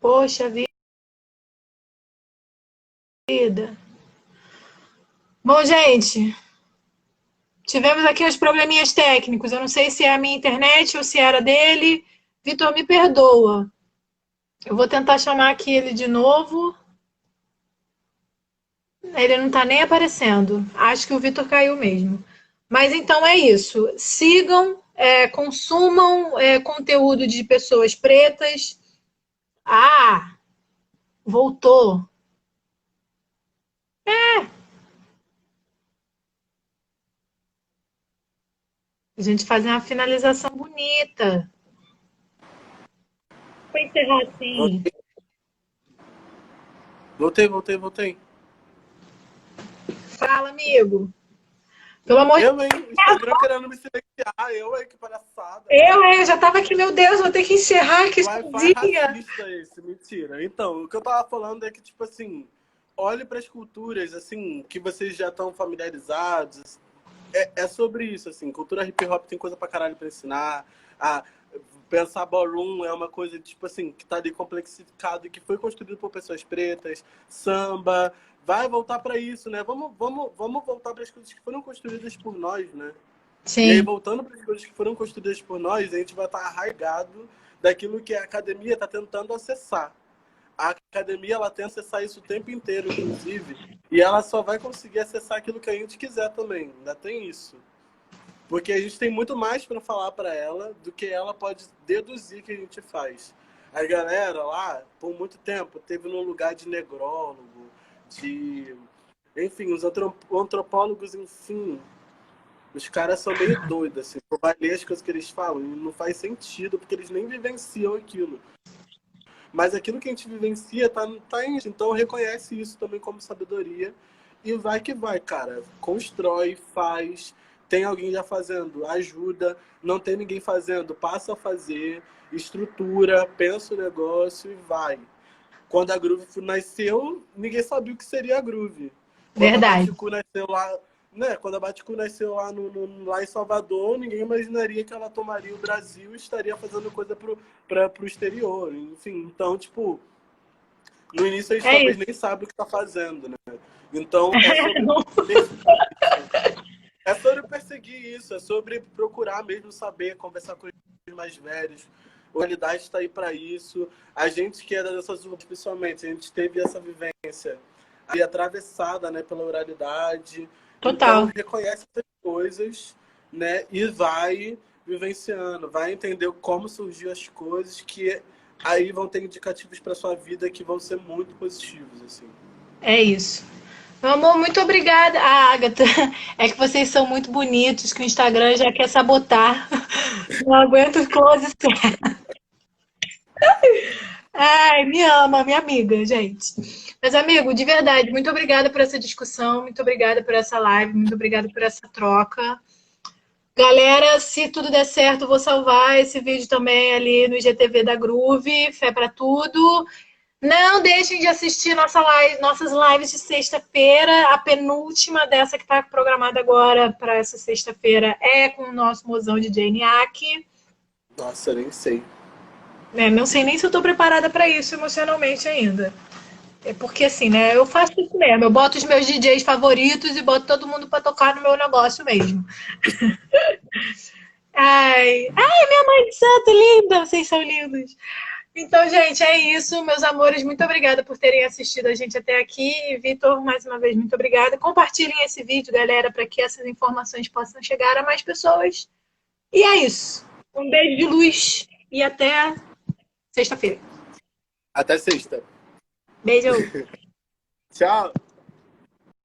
Poxa vida. Bom, gente, tivemos aqui uns probleminhas técnicos. Eu não sei se é a minha internet ou se era dele. Vitor, me perdoa. Eu vou tentar chamar aqui ele de novo. Ele não tá nem aparecendo. Acho que o Vitor caiu mesmo. Mas então é isso. Sigam, consumam conteúdo de pessoas pretas. Ah, voltou. A gente faz uma finalização bonita. Vou encerrar assim. Voltei. Fala, amigo. Pelo amor de Eu, hein? O Instagram querendo me silenciar. Eu, hein? Que palhaçada. Eu já tava aqui, meu Deus, vou ter que encerrar aqui Wi-Fi sozinha. racista esse, mentira. Então, o que eu tava falando é que, tipo assim, olhe para as culturas, assim, que vocês já estão familiarizados. É sobre isso, assim. Cultura hip hop tem coisa pra caralho pra ensinar. Pensar ballroom é uma coisa, tipo assim, que tá ali complexificado e que foi construído por pessoas pretas. Samba. Vai voltar para isso, né? Vamos voltar para as coisas que foram construídas por nós, né? E aí, Sim, voltando para as coisas que foram construídas por nós, a gente vai estar arraigado daquilo que a academia está tentando acessar. A academia ela tenta acessar isso o tempo inteiro, inclusive, e ela só vai conseguir acessar aquilo que a gente quiser também. Ainda tem isso. Porque a gente tem muito mais para falar para ela do que ela pode deduzir que a gente faz. A galera lá, por muito tempo, teve num lugar de negrólogo, de... Enfim, os antropólogos, enfim, os caras são meio doidos, assim. Tu vai ler as coisas que eles falam e não faz sentido, porque eles nem vivenciam aquilo. Mas aquilo que a gente vivencia tá em gente. Então reconhece isso também como sabedoria e vai que vai, cara. Constrói, faz, tem alguém já fazendo, ajuda. Não tem ninguém fazendo, passa a fazer, estrutura, pensa o negócio e vai. Quando a Groove nasceu, ninguém sabia o que seria a Groove. Quando a Verdade. Baticu nasceu lá, né? Quando a Baticu nasceu lá, lá em Salvador, ninguém imaginaria que ela tomaria o Brasil e estaria fazendo coisa pro exterior. Enfim, então, tipo, no início a gente É talvez isso. nem sabe o que tá fazendo, né? Então, é sobre perseguir isso, é sobre procurar mesmo saber, conversar com os mais velhos. A realidade está aí para isso. A gente que é dessas ruas, principalmente, a gente teve essa vivência aí atravessada, né, pela oralidade. Então, Total. reconhece essas coisas, né, e vai vivenciando, vai entender como surgiu as coisas, que aí vão ter indicativos para sua vida que vão ser muito positivos, assim. É isso. Meu amor, muito obrigada. Ah, Agatha, é que vocês são muito bonitos, que o Instagram já quer sabotar. Não aguento os close. Ai, me ama, minha amiga, gente. Mas, amigo, de verdade, muito obrigada por essa discussão, muito obrigada por essa live, muito obrigada por essa troca. Galera, se tudo der certo, eu vou salvar esse vídeo também ali no IGTV da Groove, fé pra tudo. Não deixem de assistir nossas lives de sexta-feira. A penúltima dessa que está programada agora para essa sexta-feira é com o nosso mozão de Janiac. Nossa, eu nem sei. Não sei nem se eu estou preparada para isso emocionalmente ainda. É porque assim, né? Eu faço isso mesmo. Eu boto os meus DJs favoritos e boto todo mundo para tocar no meu negócio mesmo. Ai, minha mãe de santo, linda! Vocês são lindos. Então, gente, é isso, meus amores. Muito obrigada por terem assistido a gente até aqui. E, Vitor, mais uma vez, muito obrigada. Compartilhem esse vídeo, galera, para que essas informações possam chegar a mais pessoas. E é isso. Um beijo de luz e até sexta-feira. Até sexta. Beijo. Tchau.